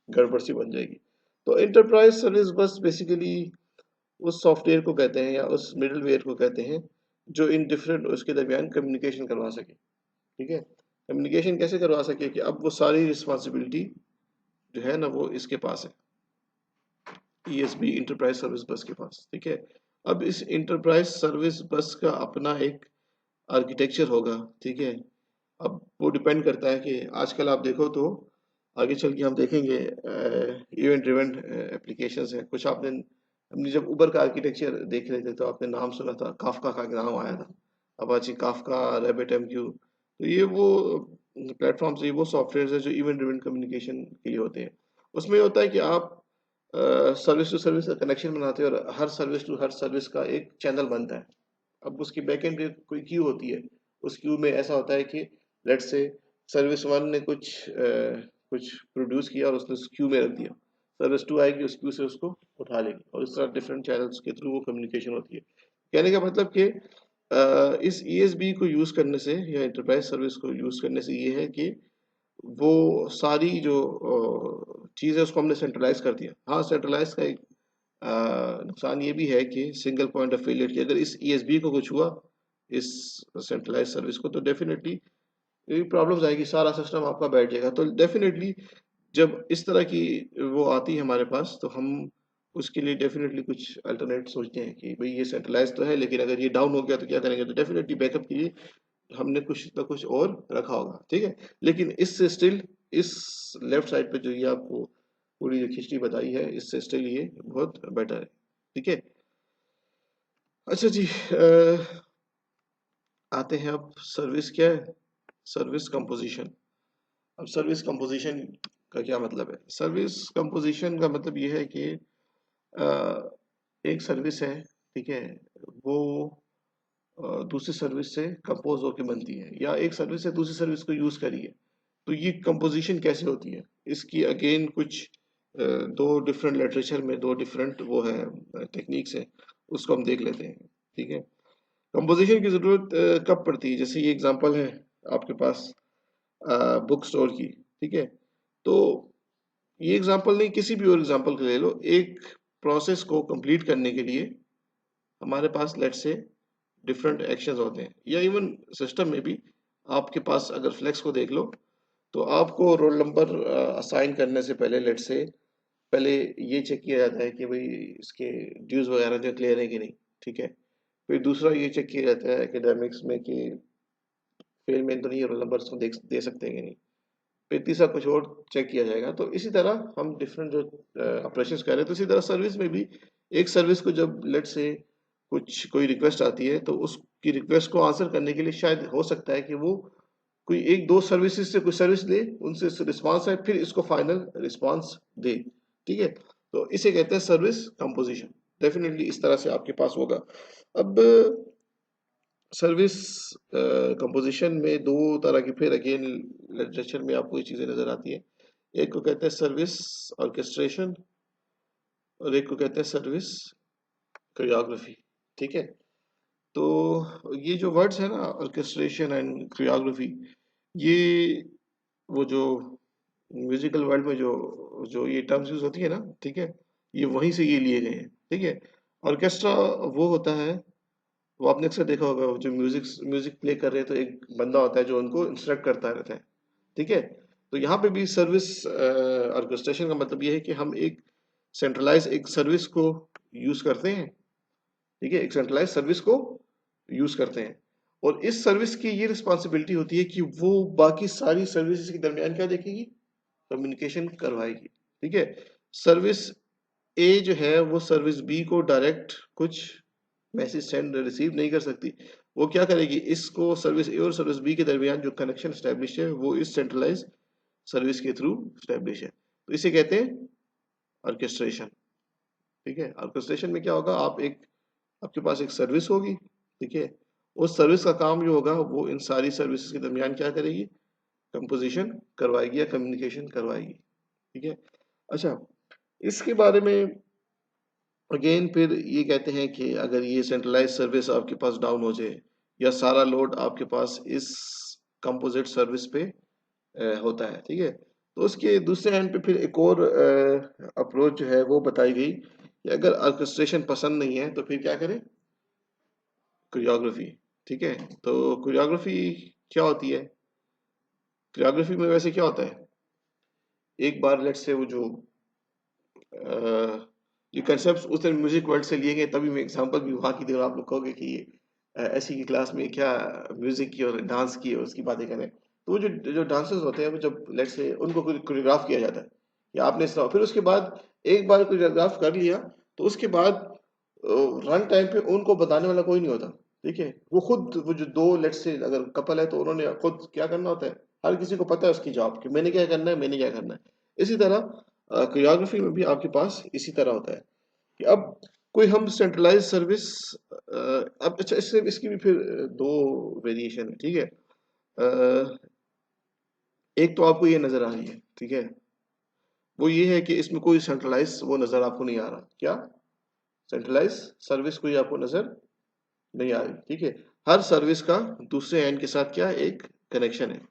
गड़बड़ सी बन जाएगी। तो इंटरप्राइज सर्विस बस बेसिकली उस सॉफ्टवेयर को कहते हैं या उस मिडलवेयर को कहते हैं जो इन डिफरेंट उसके दरमियान कम्युनिकेशन करवा सके। ठीक है, कम्युनिकेशन कैसे करवा सके कि अब वो सारी रिस्पॉन्सिबिलिटी जो है ना वो इसके पास है, ईएसबी इंटरप्राइज सर्विस बस के पास। ठीक है, अब इस इंटरप्राइज सर्विस बस का अपना एक आर्किटेक्चर होगा। ठीक है, अब वो डिपेंड करता है कि आजकल आप देखो तो आगे चल के हम देखेंगे इवेंट ड्रिवन एप्लीकेशंस हैं कुछ। आपने हमने जब उबर का आर्किटेक्चर देख रहे थे तो आपने नाम सुना था, काफका का नाम आया था, अपाची काफका, रैबिट एमक्यू। तो ये वो प्लेटफॉर्म्स, ये वो सॉफ्टवेयर है जो इवेंट ड्रिवन कम्युनिकेशन के लिए होते हैं। उसमें ये होता है कि आप सर्विस टू सर्विस का कनेक्शन बनाते हैं और हर सर्विस टू हर सर्विस का एक चैनल बनता है। अब उसकी बैकएंड पे कोई क्यू होती है, उस क्यू में ऐसा होता है कि लेट्स से सर्विस वन ने कुछ प्रोड्यूस किया और उसने उस क्यू में रख दिया, सर्विस टू आएगी उस क्यू से उसको उठा लेगी, और इस तरह डिफरेंट चैनल्स के थ्रू वो कम्युनिकेशन होती है। कहने का मतलब कि इस ईएसबी को यूज करने से या इंटरप्राइज सर्विस को यूज करने से ये है कि वो सारी जो चीज़ है उसको हमने सेंट्रलाइज कर दिया। हाँ, सेंट्रलाइज का एक नुकसान ये भी है कि सिंगल पॉइंट ऑफ फेलियर की अगर इस ईएसबी को कुछ हुआ, इस सेंट्रलाइज सर्विस को, तो डेफिनेटली ये प्रॉब्लम्स आएगी, सारा सिस्टम आपका बैठ जाएगा। तो डेफिनेटली जब इस तरह की वो आती है हमारे पास, तो हम उसके लिए डेफिनेटली कुछ अल्टरनेट सोचते हैं कि भाई ये सेंट्रलाइज तो है, लेकिन अगर ये डाउन हो गया तो क्या करेंगे, तो डेफिनेटली बैकअप के लिए हमने कुछ ना कुछ और रखा होगा। ठीक है, लेकिन इससे स्टिल इस लेफ्ट साइड पे जो ये आपको पूरी जो हिस्ट्री बताई है, इससे स्टिल ये बहुत बेटर है। ठीक है, अच्छा जी, आते हैं अब सर्विस क्या है, सर्विस कंपोजिशन। अब सर्विस कंपोजिशन का क्या मतलब है? सर्विस कंपोजिशन का मतलब ये है कि अ, एक सर्विस है, ठीक है, वो दूसरी सर्विस से कंपोज होकर बनती है, या एक सर्विस से दूसरी सर्विस को यूज करिए। तो ये कंपोजिशन कैसे होती है, इसकी अगेन कुछ दो डिफरेंट लिटरेचर में दो डिफरेंट वो है टेक्निक्स है, उसको हम देख लेते हैं। ठीक है, कंपोजिशन की जरूरत कब पड़ती है? जैसे ये एग्जांपल है आपके पास बुक स्टोर की। ठीक है, तो ये एग्जांपल नहीं, किसी भी और एग्जांपल को ले लो, एक प्रोसेस को कंप्लीट करने के लिए हमारे पास लेट्स से डिफरेंट एक्शंस होते हैं, या इवन सिस्टम में भी आपके पास अगर फ्लेक्स को देख लो, तो आपको रोल नंबर असाइन करने से पहले लेट्स से पहले ये चेक किया जाता है कि भाई इसके ड्यूज वगैरह जो क्लियर है कि नहीं। ठीक है, फिर दूसरा ये चेक किया जाता है एकेडमिक्स में कि फेल में तो नहीं, रोल नंबर उसको दे सकते हैं कि नहीं। फिर तीसरा कुछ और चेक किया जाएगा। तो इसी तरह हम डिफरेंट जो ऑपरेशंस कर रहे हैं, तो इसी तरह सर्विस में भी एक सर्विस को जब लेट से कुछ कोई रिक्वेस्ट आती है, तो उसकी रिक्वेस्ट को आंसर करने के लिए शायद हो सकता है कि वो कोई एक दो सर्विसेज से कुछ सर्विस ले, उनसे रिस्पांस है, फिर इसको फाइनल रिस्पांस दे। ठीक है, तो इसे कहते हैं सर्विस कंपोजिशन। डेफिनेटली इस तरह से आपके पास होगा। अब सर्विस कंपोजिशन में दो तरह की फिर अगेन लिटरेचर में आपको ये चीजें नजर आती है। एक को कहते हैं सर्विस ऑर्केस्ट्रेशन, और एक को कहते हैं सर्विस कोरियोग्राफी। ठीक है, तो ये जो वर्ड्स है ना, ऑर्केस्ट्रेशन एंड कोरियोग्राफी, ये वो जो म्यूजिकल वर्ल्ड में जो जो ये टर्म्स यूज होती है ना, ठीक है, ये वहीं से ये लिए गए हैं। ठीक है, ऑर्केस्ट्रा वो होता है, वो आपने अक्सर देखा होगा, वो जो म्यूजिक म्यूजिक प्ले कर रहे हैं तो एक बंदा होता है जो उनको इंस्ट्रक्ट करता रहता है। ठीक है, तो यहाँ पे भी सर्विस ऑर्केस्ट्रेशन का मतलब ये है कि हम एक सेंट्रलाइज एक सर्विस को यूज करते हैं, ठीक है, एक सेंट्रलाइज सर्विस को यूज करते हैं, और इस सर्विस की ये रिस्पॉन्सिबिलिटी होती है कि वो बाकी सारी सर्विसेज के दरमियान क्या देखेगी, कम्युनिकेशन करवाएगी, ठीक है। सर्विस ए जो है वो सर्विस बी को डायरेक्ट कुछ मैसेज सेंड रिसीव नहीं कर सकती, वो क्या करेगी, इसको सर्विस ए और सर्विस बी के दरमियान जो कनेक्शन स्टैब्लिश है वो इस सेंट्रलाइज सर्विस के थ्रू स्टैब्लिश है, तो इसे कहते हैं ऑर्केस्ट्रेशन, ठीक है। ऑर्केस्ट्रेशन में क्या होगा, आपके पास एक सर्विस होगी, ठीक है, उस सर्विस का काम जो होगा वो इन सारी सर्विसेज के दरमियान क्या करेगी, कंपोजिशन करवाएगी या कम्युनिकेशन करवाएगी, ठीक है। अच्छा, इसके बारे में अगेन फिर ये कहते हैं कि अगर ये सेंट्रलाइज सर्विस आपके पास डाउन हो जाए या सारा लोड आपके पास इस कंपोजिट सर्विस पे होता है, ठीक है, तो उसके दूसरे एंड पे फिर एक और अप्रोच जो है वो बताई गई कि अगर ऑर्केस्ट्रेशन पसंद नहीं है तो फिर क्या करें, कोरियोग्राफी, ठीक है। तो कोरियोग्राफी क्या होती है, कोरियोग्राफी में वैसे क्या होता है, एक बार लेट्स से वो जो ये कंसेप्ट उस तरह म्यूजिक वर्ल्ड से लिए गए, तभी मैं एग्जांपल भी वहाँ की तरह आप लोग कहोगे कि ऐसी की क्लास में क्या म्यूजिक की और डांस की और उसकी बातें करें, तो वो जो जो डांसर्स होते हैं वो जब लेट्स से उनको कोरियोग्राफ किया जाता है या आपने सुना, फिर उसके बाद एक बार कोरियोग्राफ कर लिया तो उसके बाद रन टाइम पे उनको बताने वाला कोई नहीं होता, ठीक है, वो खुद वो जो दो लेट्स से अगर कपल है तो उन्होंने खुद क्या करना होता है, हर किसी को पता है उसकी जॉब कि मैंने क्या करना है, मैंने क्या करना है। इसी तरह कोरियोग्राफी में भी आपके पास इसी तरह होता है कि अब कोई हम सेंट्रलाइज सर्विस, अब अच्छा इससे इसकी भी फिर दो वेरिएशन है, ठीक है। एक तो आपको ये नजर आ रही है, ठीक है, वो ये है कि इसमें कोई सेंट्रलाइज वो नजर आपको नहीं आ रहा, क्या सेंट्रलाइज सर्विस कोई आपको नजर नहीं आ रही, ठीक है। हर सर्विस का दूसरे एंड के साथ क्या एक कनेक्शन है,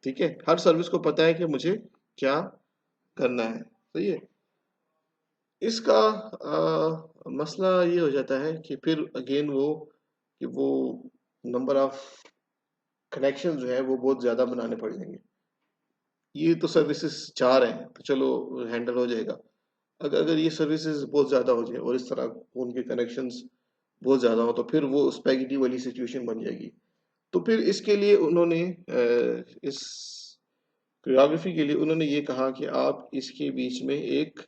ठीक है, हर सर्विस को पता है कि मुझे क्या करना है, सही है। इसका मसला ये हो जाता है कि फिर अगेन वो नंबर ऑफ कनेक्शन जो है वो बहुत ज्यादा बनाने पड़ जाएंगे, ये तो सर्विसेज चार हैं तो चलो हैंडल हो जाएगा, अगर अगर ये सर्विसेज बहुत ज्यादा हो जाए और इस तरह उनके कनेक्शंस बहुत ज्यादा हो तो फिर वो स्पैगेटी वाली सिचुएशन बन जाएगी। तो फिर इसके लिए उन्होंने इस कोरियोग्राफी के लिए उन्होंने ये कहा कि आप इसके बीच में एक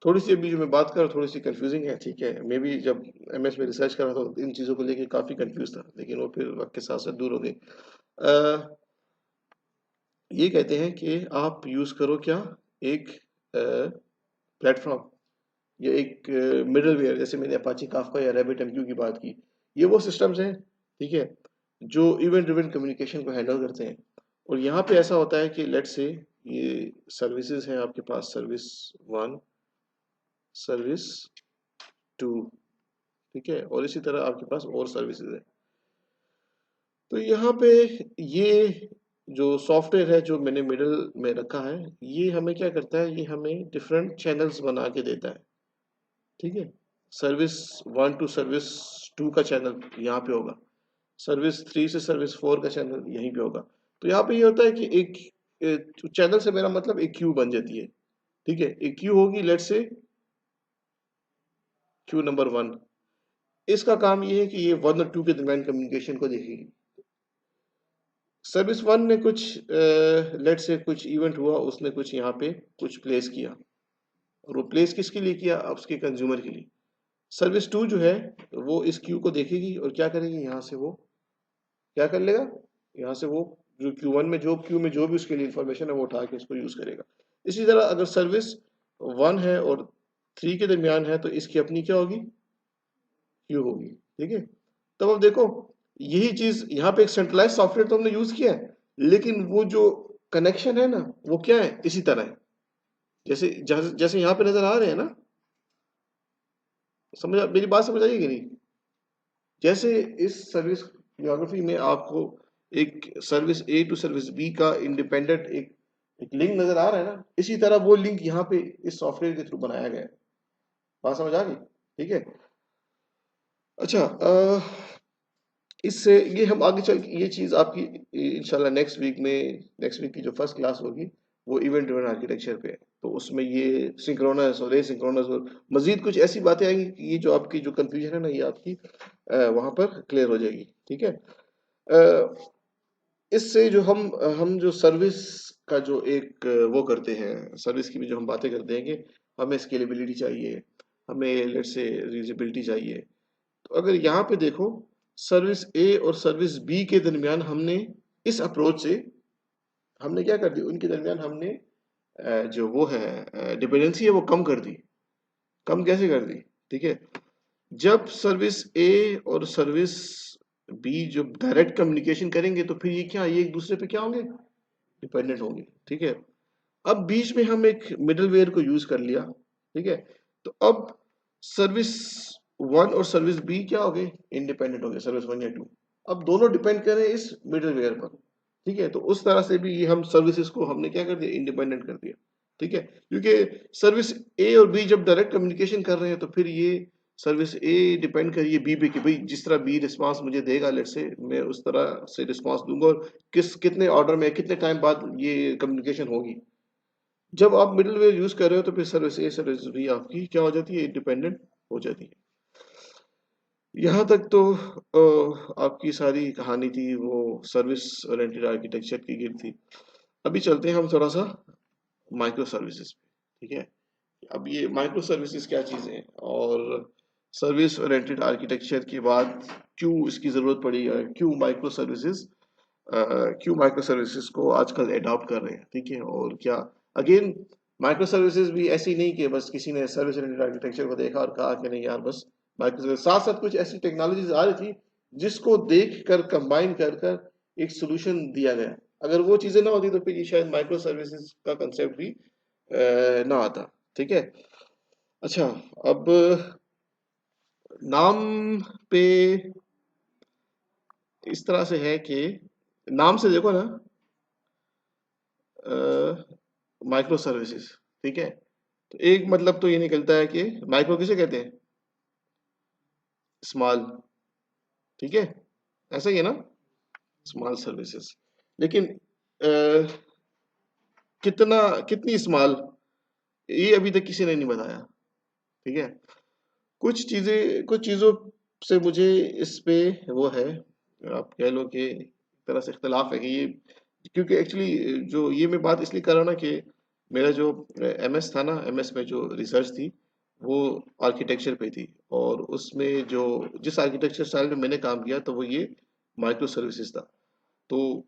थोड़ी सी अभी जो मैं बात कर रहा हूँ थोड़ी सी कंफ्यूजिंग है, ठीक है, मैं भी जब एमएस में रिसर्च कर रहा था तो इन चीज़ों को लेके काफ़ी कंफ्यूज था, लेकिन वो फिर वक्त के साथ साथ दूर हो गई। ये कहते हैं कि आप यूज़ करो क्या, एक प्लेटफॉर्म या एक मिडलवेयर, जैसे मैंने अपाची काफका या रैबिट एमक्यू की बात की, ये वो सिस्टम्स हैं, ठीक है, जो इवेंट ड्रिवन कम्युनिकेशन को हैंडल करते हैं। और यहाँ पे ऐसा होता है कि लेट्स से ये सर्विसेज हैं आपके पास, सर्विस वन, सर्विस टू, ठीक है, और इसी तरह आपके पास और सर्विसेज है। तो यहाँ पे ये जो सॉफ्टवेयर है जो मैंने मिडल में रखा है, ये हमें क्या करता है, ये हमें डिफरेंट चैनल्स बना के देता है, ठीक है। Service one two service two का चैनल यहाँ पे होगा, सर्विस थ्री से सर्विस फोर का चैनल यहीं पे होगा। तो यहाँ पे ये होता है कि एक चैनल से मेरा मतलब एक क्यू बन जाती है, ठीक है, एक क्यू होगी let's say Q number one, इसका काम ये है कि ये वन और टू के दरमियान कम्युनिकेशन को देखेगी। सर्विस वन ने कुछ लेट से कुछ इवेंट हुआ, उसने कुछ यहाँ पे कुछ प्लेस किया, और वो प्लेस किसके लिए किया, अब उसके कंज्यूमर के लिए। सर्विस टू जो है वो इस क्यू को देखेगी और क्या करेगी, यहाँ से वो क्या कर लेगा, यहाँ से वो जो क्यू में जो भी उसके लिए इंफॉर्मेशन है वो उठा के उसको यूज करेगा। इसी तरह अगर सर्विस वन है और थ्री के दरमियान है तो इसकी अपनी क्या होगी, क्यू होगी, ठीक है। तब अब देखो यही चीज यहाँ पे एक सेंट्रलाइज सॉफ्टवेयर तो हमने यूज किया है, लेकिन वो जो कनेक्शन है ना वो क्या है, इसी तरह है, जैसे जैसे यहाँ पे नजर आ रहे हैं ना, समझ मेरी बात समझ आइए कि नहीं, जैसे इस सर्विस ज्योग्राफी में आपको एक service A to service B का इंडिपेंडेंट एक लिंक नजर आ रहा है ना, इसी तरह वो लिंक यहाँ पे इस सॉफ्टवेयर के थ्रू बनाया गया है। बात समझ आ गई, ठीक है। अच्छा, इससे ये हम आगे चल ये चीज आपकी इंशाल्लाह नेक्स्ट वीक की जो फर्स्ट क्लास होगी वो इवेंट ड्रिवन आर्किटेक्चर पे है। तो उसमें ये सिंक्रोनस और एसिंक्रोनस और मजीद कुछ ऐसी बातें आएंगी कि ये जो आपकी जो कंफ्यूजन है ना, ये आपकी वहां पर क्लियर हो जाएगी। ठीक है। अ, इससे जो हम जो सर्विस का जो एक वो करते हैं, सर्विस की भी जो हम बातें करते हैं कि हमें स्केलेबिलिटी चाहिए, हमें लेट से रीयूजेबिलिटी चाहिए। तो अगर यहाँ पे देखो, सर्विस ए और सर्विस बी के दरमियान हमने इस अप्रोच से हमने क्या कर दी, उनके दरमियान हमने जो वो है डिपेंडेंसी है वो कम कर दी। कम कैसे कर दी? ठीक है, जब सर्विस ए और सर्विस बी जब डायरेक्ट कम्युनिकेशन करेंगे तो फिर ये क्या, ये एक दूसरे पे क्या होंगे, डिपेंडेंट होंगे। ठीक है, अब बीच में हम एक मिडलवेयर को यूज कर लिया। ठीक है, तो अब सर्विस वन और सर्विस बी क्या हो गए, इंडिपेंडेंट हो गए, सर्विस वन या टू। अब दोनों डिपेंड कर रहे हैं इस मिडलवेयर पर। ठीक है, तो उस तरह से भी ये हम सर्विसेज को हमने क्या कर दिया, इंडिपेंडेंट कर दिया। ठीक है, क्योंकि सर्विस ए और बी जब डायरेक्ट कम्युनिकेशन कर रहे हैं तो फिर ये सर्विस ए डिपेंड करिए बी पे कि भाई जिस तरह बी रिस्पांस मुझे देगा, लेट से मैं उस तरह से रिस्पांस दूंगा, और कितने ऑर्डर में कितने टाइम बाद ये कम्युनिकेशन होगी। जब आप मिडलवेयर यूज कर रहे हो तो फिर सर्विस ए सर्विस बी आपकी क्या हो जाती है, इंडिपेंडेंट हो जाती है। यहाँ तक तो आपकी सारी कहानी थी वो सर्विस ओरिएंटेड आर्किटेक्चर की गिर थी। अभी चलते हैं हम थोड़ा सा माइक्रो सर्विसेज पे। ठीक है, अब ये माइक्रो सर्विसेज क्या चीज़ है, और सर्विस ओरिएंटेड आर्किटेक्चर के बाद क्यों इसकी ज़रूरत पड़ी, क्यों माइक्रो सर्विसेज को आजकल अडॉप्ट कर रहे हैं। ठीक है, और क्या अगेन माइक्रो सर्विसेज भी ऐसी नहीं कि बस किसी ने सर्विस ओरिएंटेड आर्किटेक्चर को देखा और कहा कि नहीं यार बस माइक्रो सर्विस, साथ साथ कुछ ऐसी टेक्नोलॉजीज आ रही थी जिसको देख कर कंबाइन कर कर एक सोल्यूशन दिया गया। अगर वो चीज़ें ना होती तो फिर ये शायद माइक्रो सर्विसेज का कंसेप्ट भी ना आता। ठीक है, अच्छा, अब नाम पे इस तरह से है कि नाम से देखो ना, माइक्रो सर्विसेज। ठीक है, तो एक मतलब तो ये निकलता है कि माइक्रो किसे कहते हैं, स्मॉल। ठीक है, ऐसा ही है ना, स्मॉल सर्विसेज। लेकिन कितना, कितनी स्मॉल, ये अभी तक किसी ने नहीं बताया। ठीक है, कुछ चीज़ों से मुझे इस पे वो है, आप कह लो कि एक तरह से इख्तलाफ है कि ये, क्योंकि एक्चुअली जो ये मैं बात इसलिए कर रहा हूँ ना कि मेरा जो एमएस था ना, एमएस में जो रिसर्च थी वो आर्किटेक्चर पे थी, और उसमें जो जिस आर्किटेक्चर स्टाइल में मैंने काम किया तो वो ये माइक्रो सर्विसेज था। तो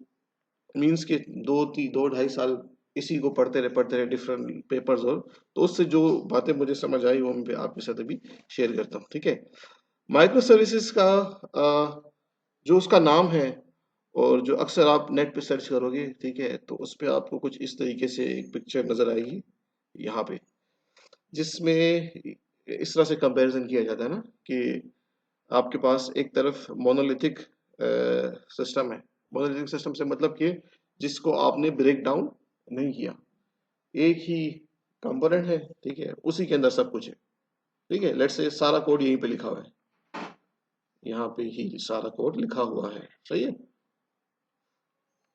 मीन्स के 2 ढाई साल इसी को पढ़ते रहे डिफरेंट पेपर्स, और तो उससे जो बातें मुझे समझ आई वो मैं आपके साथ अभी शेयर करता हूँ। ठीक है, माइक्रो सर्विसेज का जो उसका नाम है, और जो अक्सर आप नेट पे सर्च करोगे, ठीक है, तो उस पे आपको कुछ इस तरीके से एक पिक्चर नजर आएगी यहाँ पे, जिसमें इस तरह से कंपैरिजन किया जाता है ना कि आपके पास एक तरफ मोनोलिथिक सिस्टम है। मोनोलिथिक सिस्टम से मतलब कि जिसको आपने ब्रेक डाउन नहीं किया, एक ही कंपोनेंट है। ठीक है, उसी के अंदर सब कुछ है। ठीक है, लेट्स से सारा कोड यहीं पे लिखा हुआ है, यहाँ पे ही सारा कोड लिखा हुआ है। सही है,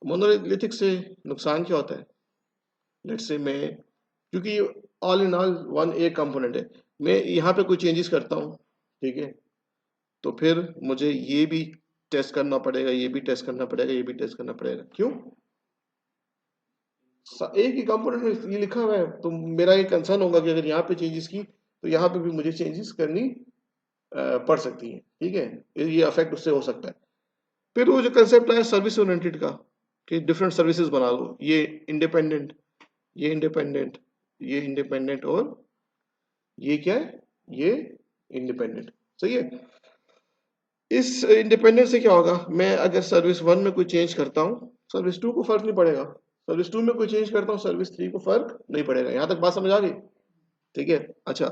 मोनोलिथिक से नुकसान क्या होता है, लेट्स से मैं, क्योंकि ऑल इन ऑल वन एक कंपोनेंट है, मैं यहाँ पे कोई चेंजेस करता हूँ, ठीक है, तो फिर मुझे ये भी टेस्ट करना पड़ेगा, ये भी टेस्ट करना पड़ेगा, ये भी टेस्ट करना पड़ेगा। क्यों? एक ही कंपोनेंट में ये लिखा हुआ है, तो मेरा ये कंसर्न होगा कि अगर यहाँ पे चेंजेस की तो यहाँ पे भी मुझे चेंजेस करनी पड़ सकती है। ठीक है, ये अफेक्ट उससे हो सकता है। फिर वो जो कंसेप्ट आया सर्विस ओरिएंटेड का, कि डिफरेंट सर्विसेज बना लो, ये इंडिपेंडेंट, ये इंडिपेंडेंट, ये इंडिपेंडेंट, और ये क्या है, ये इंडिपेंडेंट। सही है, इस इंडिपेंडेंट से क्या होगा, मैं अगर सर्विस वन में कोई चेंज करता हूँ सर्विस टू को फर्क नहीं पड़ेगा, सर्विस टू में कोई चेंज करता हूँ सर्विस थ्री को फर्क नहीं पड़ेगा। यहां तक बात समझ आ गई? ठीक है, अच्छा,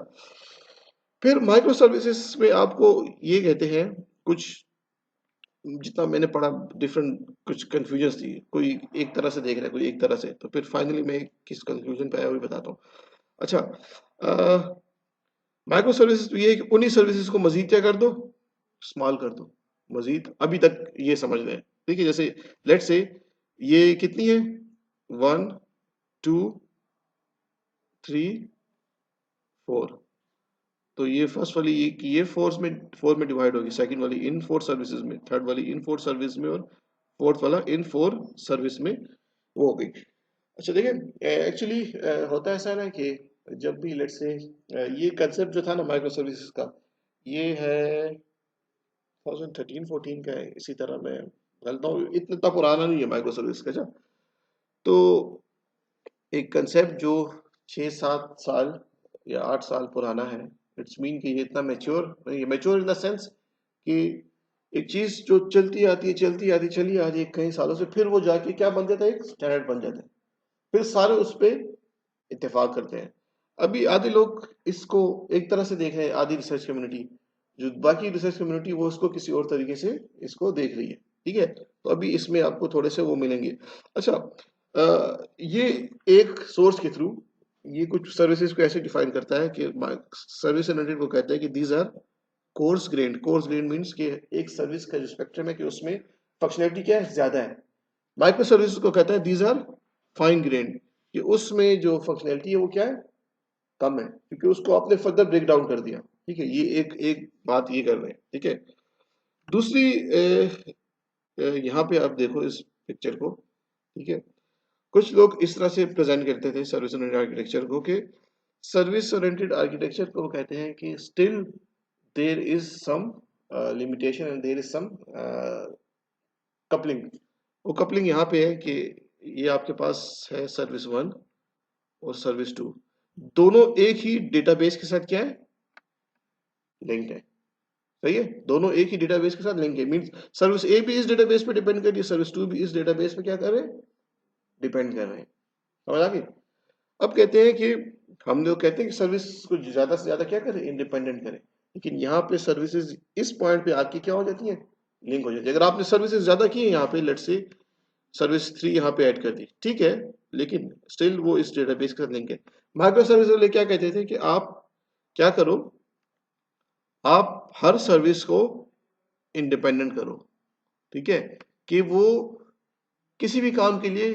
फिर माइक्रो सर्विसेज में आपको ये कहते हैं कुछ, जितना मैंने पढ़ा डिफरेंट कुछ कंफ्यूजन थी, कोई एक तरह से देख रहा है, कोई एक तरह से, तो फिर फाइनली मैं किस कंक्लूजन पे आया वो भी बताता हूँ। अच्छा, माइक्रो सर्विसेज तो ये है कि उन्हीं सर्विसेज को मजीद क्या कर दो, स्मॉल कर दो, मजीद। अभी तक ये समझ रहे हैं? ठीक है, जैसे लेट से ये कितनी है, 1 2 3 4, तो ये फर्स्ट वाली ये फोर में डिवाइड होगी, सेकंड वाली इन फोर सर्विसेज में, थर्ड वाली इन फोर सर्विस में, और फोर्थ वाला इन फोर सर्विस में वो हो गई। अच्छा देखिए, एक्चुअली होता ऐसा है ना कि जब भी लेट्स से ये कंसेप्ट जो था ना माइक्रो सर्विसेज का, ये है 2013-14 का है, इसी तरह मैं बोलता हूँ, इतना पुराना नहीं है माइक्रो सर्विस का। तो एक कंसेप्ट जो 6-7 साल या 8 साल पुराना है, इट्स मीन कि ये इतना मैच्योर इन द सेंस कि एक चीज जो चलती आती चली आ रही है कई सालों से, फिर वो जाके क्या बन जाता है, एक स्टैंडर्ड बन जाता है, फिर सारे उस पे इत्तेफाक करते हैं। अभी आधे लोग इसको एक तरह से देख रहे हैं, आधी रिसर्च कम्युनिटी, जो बाकी रिसर्च कम्युनिटी वो उसको किसी और तरीके से इसको देख रही है। ठीक है, तो अभी इसमें आपको थोड़े से वो मिलेंगे। अच्छा, ये एक सोर्स के थ्रू ये कुछ सर्विसेज को ऐसे डिफाइन करता है कि सर्विस एनालिटिक को कहता है कि these are coarse grain means कि एक सर्विस का जो स्पेक्ट्रम है कि उसमें फंक्शनैलिटी क्या है, ज्यादा है। माइक्रो सर्विस को कहता है दीज आर फाइन ग्रेन, कि उसमें जो फंक्शनैलिटी है वो क्या है, कम है, क्योंकि उसको आपने फर्दर ब्रेक डाउन कर दिया। ठीक है, ये एक एक बात ये कर रहे हैं। ठीक है, दूसरी यहाँ पे आप देखो इस पिक्चर को। ठीक है, कुछ लोग इस तरह से प्रेजेंट करते थे सर्विस ओरिएंटेड आर्किटेक्चर को, कि सर्विस ओरिएंटेड आर्किटेक्चर को वो कहते हैं कि still there is some limitation and there is some coupling. वो कपलिंग यहाँ पे है कि ये आपके पास है सर्विस 1 और सर्विस 2, दोनों एक ही डेटाबेस के साथ क्या है, लिंक्ड है। सही है, दोनों एक ही डेटाबेस के साथ लिंक है, मींस सर्विस ए भी इस डेटाबेस पे डिपेंड कर रही है, सर्विस 2 भी इस डेटाबेस पे क्या कर रहे हैं, डिपेंड कर रहे हैं। समझ आ गई? अब कहते हैं कि हम लोग कहते हैं कि सर्विस को ज्यादा से ज्यादा क्या करें, इंडिपेंडेंट करें, लेकिन यहाँ पे सर्विसेज इस पॉइंट पे आके क्या हो जाती है, लिंक हो जाती है। अगर आपने सर्विसेज ज्यादा की है यहाँ पे, लेट्स से सर्विस 3 यहाँ पे ऐड कर दी, ठीक है, लेकिन स्टिल वो इस डेटाबेस के साथ लिंक है। माइक्रो सर्विस वाले क्या कहते थे कि आप क्या करो, आप हर सर्विस को इंडिपेंडेंट करो। ठीक है, कि वो किसी भी काम के लिए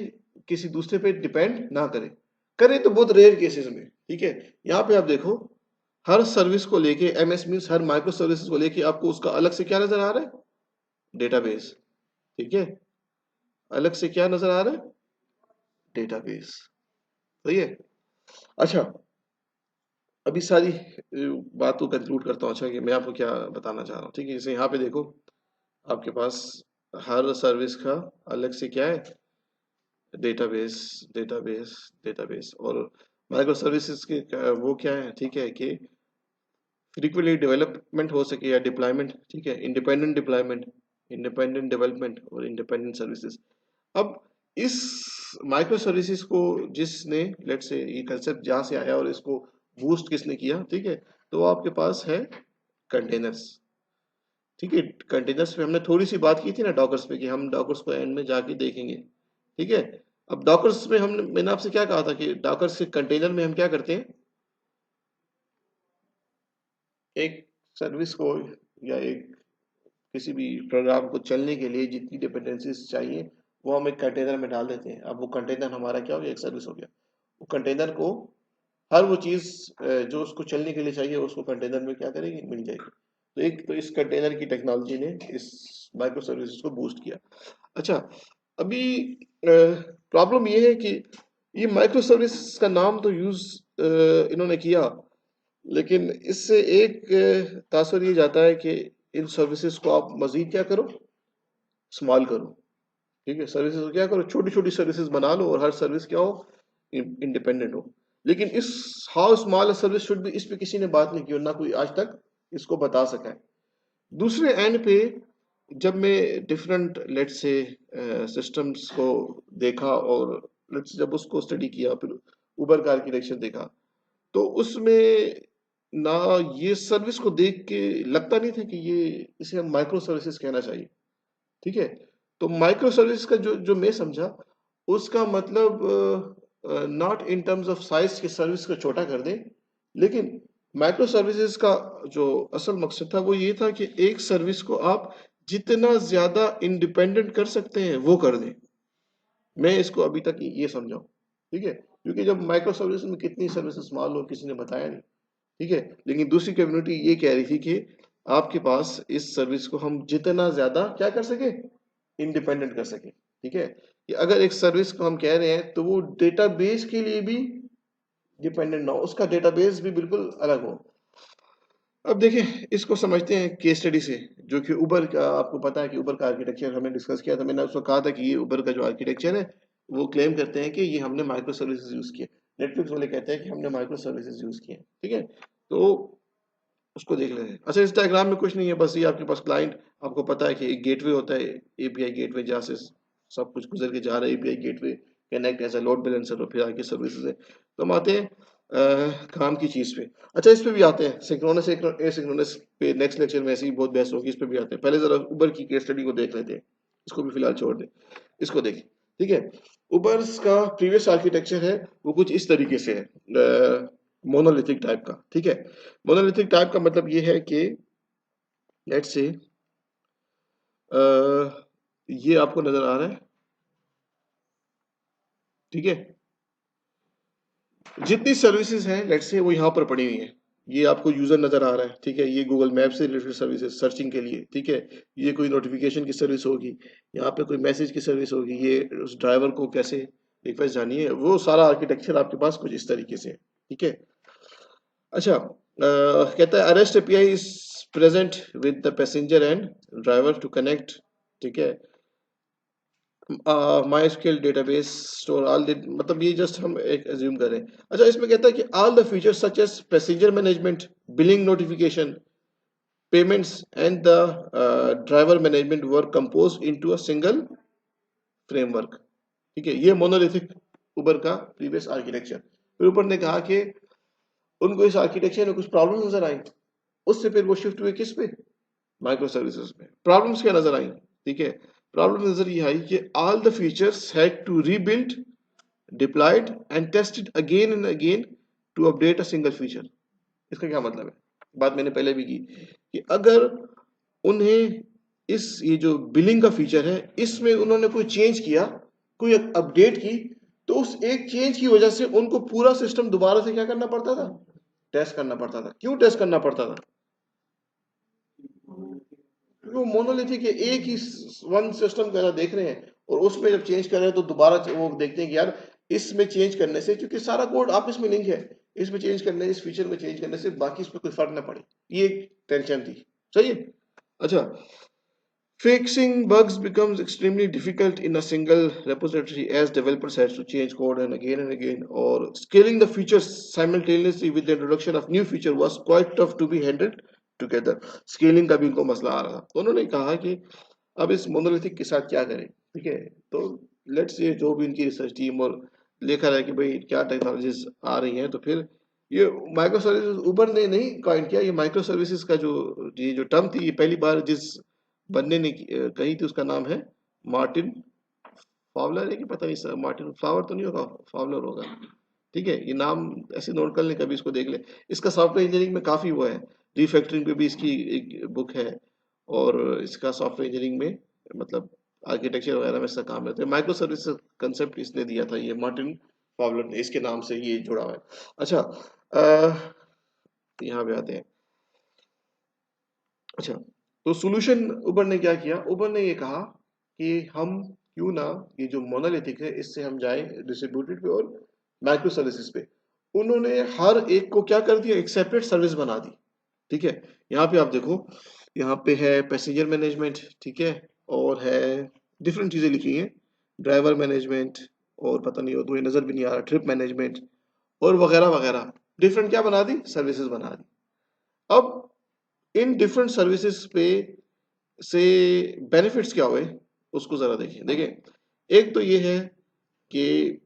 किसी दूसरे पे डिपेंड ना करे, करे तो बहुत रेयर केसेस में। ठीक है, यहाँ पे आप देखो, हर सर्विस को लेके एमएस मींस हर माइक्रो सर्विसेज को लेके आपको उसका अलग से क्या नजर आ रहा है, डेटाबेस। ठीक है, अलग से क्या नजर आ रहा है, डेटाबेस। सही है। अच्छा, अभी सारी बात को कंक्लूड करता हूँ। अच्छा, कि मैं आपको क्या बताना चाह रहा हूँ। ठीक है, जैसे यहाँ पे देखो, आपके पास हर सर्विस का अलग से क्या है, डेटाबेस डेटाबेस डेटाबेस। और माइक्रो सर्विसेज के वो क्या है, ठीक है, कि फ्रीक्वेंटली डेवलपमेंट हो सके या डिप्लॉयमेंट। ठीक है, इंडिपेंडेंट डिप्लॉयमेंट, इंडिपेंडेंट डेवलपमेंट और इंडिपेंडेंट सर्विसेज। अब इस माइक्रो सर्विसेज को जिसने, लेट्स से ये कंसेप्ट जहां से आया और इसको बूस्ट किसने किया, ठीक है, तो वो आपके पास है कंटेनर्स। ठीक है, कंटेनर्स पे हमने थोड़ी सी बात की थी ना डॉकर्स पे, कि हम डॉकर्स को एंड में जाके देखेंगे। ठीक है, अब डॉकर्स में हमने, मैंने आपसे क्या कहा था कि डॉकर्स के कंटेनर में हम क्या करते हैं, एक सर्विस को या एक किसी भी प्रोग्राम को चलने के लिए जितनी डिपेंडेंसीज चाहिए वो हम एक कंटेनर में डाल देते हैं। अब वो कंटेनर हमारा क्या हो गया, एक सर्विस हो गया। वो कंटेनर को हर वो चीज जो उसको चलने के लिए चाहिए उसको कंटेनर में क्या करेगी, मिल जाएगी। तो एक तो इस कंटेनर की टेक्नोलॉजी ने इस माइक्रो सर्विसेज को बूस्ट किया। अच्छा, अभी प्रॉब्लम ये है कि ये माइक्रो सर्विस का नाम तो यूज इन्होंने किया, लेकिन इससे एक तासुर ये जाता है कि इन सर्विसेज को आप मजीद क्या करो, स्मॉल करो। ठीक है, सर्विसेज को क्या करो, छोटी छोटी सर्विसेज बना लो और हर सर्विस क्या हो, इंडिपेंडेंट हो। लेकिन इस how small service should be, इस पे किसी ने बात नहीं की और ना कोई आज तक इसको बता सका है। दूसरे एंड पे जब मैं डिफरेंट लेट्स से सिस्टम्स को देखा और लेट्स जब उसको स्टडी किया, फिर उबर का आर्किटेक्चर देखा, तो उसमें ना ये सर्विस को देख के लगता नहीं था कि ये, इसे हम माइक्रो सर्विसेज कहना चाहिए। ठीक है, तो माइक्रो सर्विस का जो जो मैं समझा, उसका मतलब not in terms of size के सर्विस को छोटा कर दें, लेकिन माइक्रो सर्विसेज का जो असल मकसद था वो ये था कि एक सर्विस को आप जितना ज्यादा इंडिपेंडेंट कर सकते हैं वो कर दें। मैं इसको अभी तक ये समझा हूं। ठीक है, क्योंकि जब माइक्रो सर्विस में कितनी सर्विसेज मान लो किसी ने बताया नहीं, ठीक है। लेकिन दूसरी कम्युनिटी ये कह रही थी कि आपके पास इस सर्विस को हम जितना ज्यादा क्या कर सके, इंडिपेंडेंट कर सके, ठीक है। कि अगर एक सर्विस को हम कह रहे हैं तो वो डेटाबेस के लिए भी डिपेंडेंट ना हो, उसका डेटाबेस भी बिल्कुल अलग हो। अब देखिए इसको समझते हैं केस स्टडी से, जो कि उबर का, आपको पता है कि उबर का आर्किटेक्चर हमने डिस्कस किया था। मैंने उसको कहा था कि ये उबर का जो आर्किटेक्चर है वो क्लेम करते हैं कि ये हमने माइक्रो सर्विसेज यूज किए। नेटफ्लिक्स वाले कहते हैं कि हमने माइक्रो सर्विसेज यूज किए, ठीक है। तो उसको देख लेते हैं। अच्छा, इस डायग्राम में कुछ नहीं है, बस ये आपके पास क्लाइंट, आपको पता है कि एक गेटवे होता है, एपीआई गेटवे, जहाँ से सब कुछ गुजर के जा रहा है। API gateway connect as a load balancer और फिर आगे सर्विसेज है। तो हम आते हैं काम की चीज पे। अच्छा, इस पे भी आते हैं, सिंक्रोनस एसिंक्रोनस पे नेक्स्ट लेक्चर में ऐसी बहुत बहस होगी, इस पे भी आते हैं। पहले जरा उबर की केस स्टडी को देख लेते हैं, इसको भी फिलहाल छोड़ दें, इसको देखें, ठीक है। उबर का प्रीवियस आर्किटेक्चर है वो कुछ इस तरीके से है, मोनोलिथिक टाइप का, ठीक है। मोनोलिथिक टाइप का मतलब ये है कि लेट्स से ये आपको नजर आ रहा है, ठीक है। जितनी सर्विसेज हैं लेट्स से वो यहाँ पर पड़ी हुई हैं। ये आपको यूजर नजर आ रहा है, ठीक है। ये गूगल मैप से रिलेटेड सर्विसेज सर्चिंग के लिए, ठीक है। ये कोई नोटिफिकेशन की सर्विस होगी, यहाँ पे कोई मैसेज की सर्विस होगी, ये उस ड्राइवर को कैसे रिक्वेस्ट जानी है, वो सारा आर्किटेक्चर आपके पास कुछ इस तरीके से है, ठीक है। अच्छा, कहता है a REST API is present with the passenger and driver to connect, ठीक है। MySQL database store all, मतलब ये जस्ट हम एक एज्यूम करें। अच्छा, इसमें कहता है कि all the features such as passenger management, billing, notification, payments and the driver management were compose into a single framework, ठीक है। ये मोनोलिथिक उबर का प्रीवियस आर्किटेक्चर। फिर ऊपर ने कहा कि उनको इस आर्किटेक्चर में कुछ प्रॉब्लम नजर आई, उससे फिर वो शिफ्ट हुए किस पे, माइक्रो सर्विसेज में। प्रॉब्लम्स क्या नजर आई, ठीक है। प्रॉब्लम नजर ये आई कि all the features had to rebuild, deployed and tested again and again to update a single feature. इसका क्या मतलब है, बात मैंने पहले भी की कि अगर उन्हें इस ये जो बिलिंग का फीचर है इसमें उन्होंने कोई चेंज किया, कोई अपडेट की, तो उस एक चेंज की वजह से उनको पूरा सिस्टम दोबारा से क्या करना पड़ता था, टेस्ट करना पड़ता था। क्यों टेस्ट करना पड़ता था, वो मोनोलिथिक है, एक ही वन सिस्टम का देख रहे हैं, और उसमें जब चेंज कर रहे हैं तो दोबारा वो देखते हैं कि यार इसमें चेंज करने से, क्योंकि सारा कोड आपस में लिंक है, इसमें चेंज करने, इस फीचर में चेंज करने से बाकी इसमें कोई फर्क ना पड़े, ये एक टेंशन थी, सही है। अच्छा, fixing bugs becomes extremely difficult in a single repository as developers have to change code and again, or scaling the features simultaneously with the introduction of new feature was quite tough to be handled together. Scaling का भी उनको मसला आ रहा था, तो उन्होंने कहा कि अब इस मोनोलिथिक के साथ क्या करें, ठीक है। तो लेट्स से जो भी इनकी रिसर्च टीम और लेखा रहा है कि भाई क्या टेक्नोलॉजीज आ रही हैं, तो फिर ये माइक्रो सर्विसेज उबर ने नहीं कॉइन किया। ये माइक्रो सर्विसेज का जो ये जो टर्म थी, ये पहली बार जिस बंदे ने कही थी उसका नाम है मार्टिन फावलर है, कि पता नहीं सर, मार्टिन फ्लावर तो नहीं होगा, फावलर होगा, ठीक है। ये नाम ऐसे नोट कर ले, कभी इसको देख ले। इसका सॉफ्टवेयर इंजीनियरिंग में काफी वो है, रिफैक्टरिंग पे भी इसकी एक बुक है, और इसका सॉफ्टवेयर इंजीनियरिंग में मतलब आर्किटेक्चर वगैरह में इसका काम रहता है। माइक्रो सर्विस कंसेप्ट इसने दिया था, ये मार्टिन फावलर ने, इसके नाम से ये जुड़ा हुआ है। अच्छा, यहाँ पे आते हैं। अच्छा, तो सॉल्यूशन उबर ने क्या किया, उबर ने ये कहा कि हम क्यों ना ये जो मोनोलिथिक है इससे हम जाएं डिस्ट्रीब्यूटेड पे और माइक्रो सर्विसेज पे। उन्होंने हर एक को क्या कर दिया, एक सेपरेट सर्विस बना दी, ठीक है। यहाँ पे आप देखो, यहाँ पे है पैसेंजर मैनेजमेंट, ठीक है, और है डिफरेंट चीजें लिखी हैं, ड्राइवर मैनेजमेंट, और पता नहीं हो तो ये नजर भी नहीं आ रहा, ट्रिप मैनेजमेंट और वगैरह वगैरह, डिफरेंट क्या बना दी, सर्विसेज बना दी। अब इन डिफरेंट सर्विसेज पे से बेनिफिट्स क्या हुए उसको जरा देखिए। देखिए, एक तो ये है कि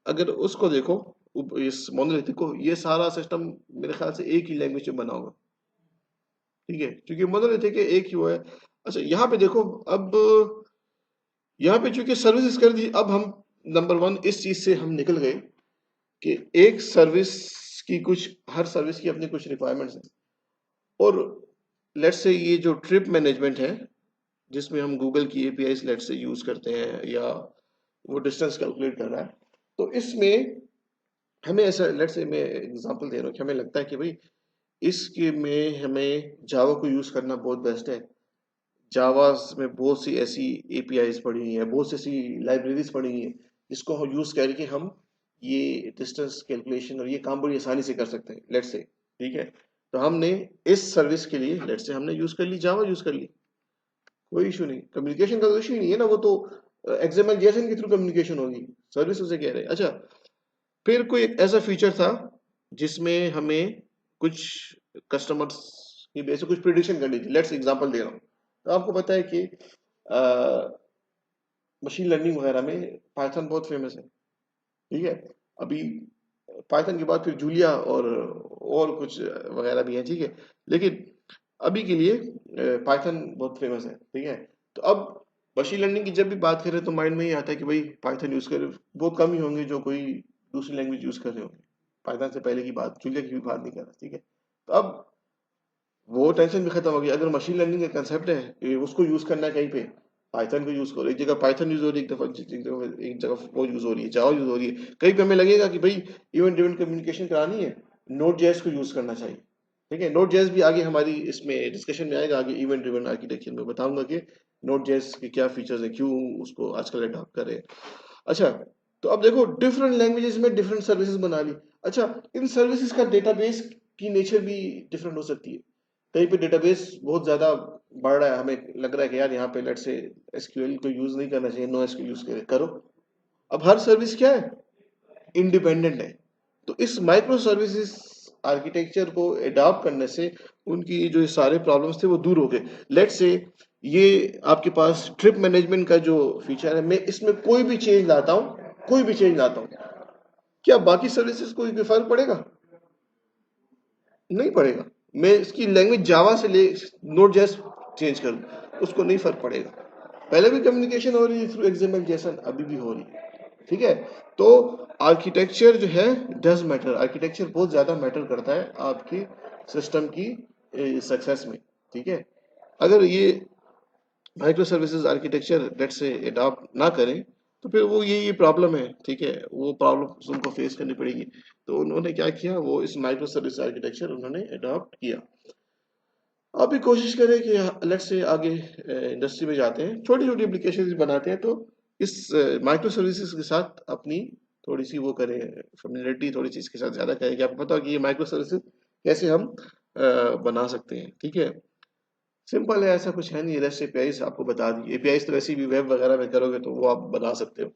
अगर उसको देखो, इस मोनोलिथिक को, ये सारा सिस्टम मेरे ख्याल से एक ही लैंग्वेज में बना होगा, ठीक है, क्योंकि मोनोलिथिक है, एक ही वो है। अच्छा, यहाँ पे देखो, अब यहाँ पे चूंकि सर्विसेज कर दी, अब हम नंबर वन इस चीज से हम निकल गए कि एक सर्विस की कुछ, हर सर्विस की अपनी कुछ रिक्वायरमेंट्स हैं। और लेट्स से ये जो ट्रिप मैनेजमेंट है, जिसमें हम गूगल की एपीआई लेट्स से यूज करते हैं, या वो डिस्टेंस कैलकुलेट कर रहा है, तो इसमें हमें ऐसा, लेट्स से मैं एग्जांपल दे रहा हूँ कि हमें लगता है कि भाई इसके में हमें जावा को यूज करना बहुत बेस्ट है। जावा में बहुत सी ऐसी एपीआईज पड़ी हुई हैं, बहुत सी ऐसी लाइब्रेरीज पड़ी हुई हैं जिसको हम यूज करके हम ये डिस्टेंस कैलकुलेशन और ये काम बड़ी आसानी से कर सकते हैं, लेट्स से। ठीक है, तो हमने इस सर्विस के लिए लेट्स से हमने यूज कर ली, जावा यूज कर ली, कोई इशू नहीं, कम्युनिकेशन का तो इशू ही नहीं है ना, वो तो एक्सएमएल जेएसएन के थ्रू कम्युनिकेशन होगी, सर्विस उसे कह रहे हैं। अच्छा, फिर कोई एक ऐसा फीचर था जिसमें हमें कुछ कस्टमर्स की बेस पे कुछ प्रिडिक्शन करनी थी, लेट्स एग्जांपल दे रहा हूँ। तो आपको पता है कि मशीन लर्निंग वगैरह में पाइथन बहुत फेमस है। ठीक है, अभी पाइथन के बाद फिर जूलिया और कुछ वगैरह भी है। ठीक है, लेकिन अभी के लिए पाइथन बहुत फेमस है। ठीक है, तो अब मशीन लर्निंग की जब भी बात करें तो माइंड में ये आता है कि भाई पाइथन यूज कर, बहुत कम ही होंगे जो कोई दूसरी लैंग्वेज यूज कर रहे होंगे। पाइथन से पहले की बात, जूलिया की भी बात नहीं कर रहा। ठीक है, तो अब वो टेंशन भी खत्म हो गई। अगर मशीन लर्निंग का कंसेप्ट है कि उसको यूज करना है कहीं पे, पाइथन को यूज करो। एक जगह पाइथन यूज हो रही है, एक जगह वो यूज हो रही है, जावा यूज हो रही है, कहीं पे हमें लगेगा कि भाई इवेंट ड्रिवन कम्युनिकेशन करानी है, नोड जेएस को यूज करना चाहिए। ठीक है, नोड जेएस भी आगे हमारी इसमें डिस्कशन में आएगा, आगे इवेंट ड्रिवन आर्किटेक्चर में बताऊंगा कि नोड जेएस के क्या फीचर्स है, क्यों उसको आजकल अडॉप्ट कर रहे हैं। अच्छा, तो अब देखो डिफरेंट लैंग्वेजेस में डिफरेंट सर्विसेज बना ली। अच्छा, इन सर्विसेज का डेटाबेस की नेचर भी डिफरेंट हो सकती है। कहीं पे डेटाबेस बहुत ज्यादा बढ़ रहा है, हमें लग रहा है कि यार यहाँ पे लेट से एसक्यूएल को यूज नहीं करना चाहिए, नो एसक्यूएल यूज करो। अब हर सर्विस क्या है, इंडिपेंडेंट है। तो इस माइक्रो सर्विसेज आर्किटेक्चर को अडॉप्ट करने से उनकी जो सारे प्रॉब्लम्स थे वो दूर हो गए। लेट से ये आपके पास ट्रिप मैनेजमेंट का जो फीचर है, मैं इसमें कोई भी चेंज लाता हूँ, कोई भी चेंज लाता हूँ, क्या बाकी सर्विसेज को कोई फर्क पड़ेगा? नहीं पड़ेगा। मैं इसकी लैंग्वेज जावा से ले नोट जेएस चेंज कर दूं, उसको नहीं फर्क पड़ेगा। पहले भी कम्युनिकेशन हो रही है थ्रू एक्सएमएल जेसन, अभी भी हो रही है। ठीक है, तो आर्किटेक्चर जो है डज मैटर, आर्किटेक्चर बहुत ज्यादा मैटर करता है आपकी सिस्टम की सक्सेस में। ठीक है, अगर ये माइक्रो सर्विसेज आर्किटेक्चर लेट से अडॉप्ट ना करें तो फिर वो ये प्रॉब्लम है। ठीक है, वो प्रॉब्लम उनको फेस करनी पड़ेगी। तो उन्होंने क्या किया, वो इस माइक्रो सर्विस आर्किटेक्चर उन्होंने अडॉप्ट किया। आप भी कोशिश करें कि लेट से आगे इंडस्ट्री में जाते हैं, छोटी छोटी एप्लीकेशन बनाते हैं, तो इस माइक्रो सर्विसेज के साथ अपनी थोड़ी सी वो करें, फेमिलियरिटी थोड़ी सी इसके साथ ज्यादा करें कि आपको पता हो कि ये माइक्रो सर्विसेज कैसे हम बना सकते हैं। ठीक है, सिंपल है, ऐसा कुछ है नहीं। रेस्ट एपीआईज आपको बता दी, एपीआईज तो वैसे भी वेब वगैरह में करोगे तो वो आप बना सकते हो,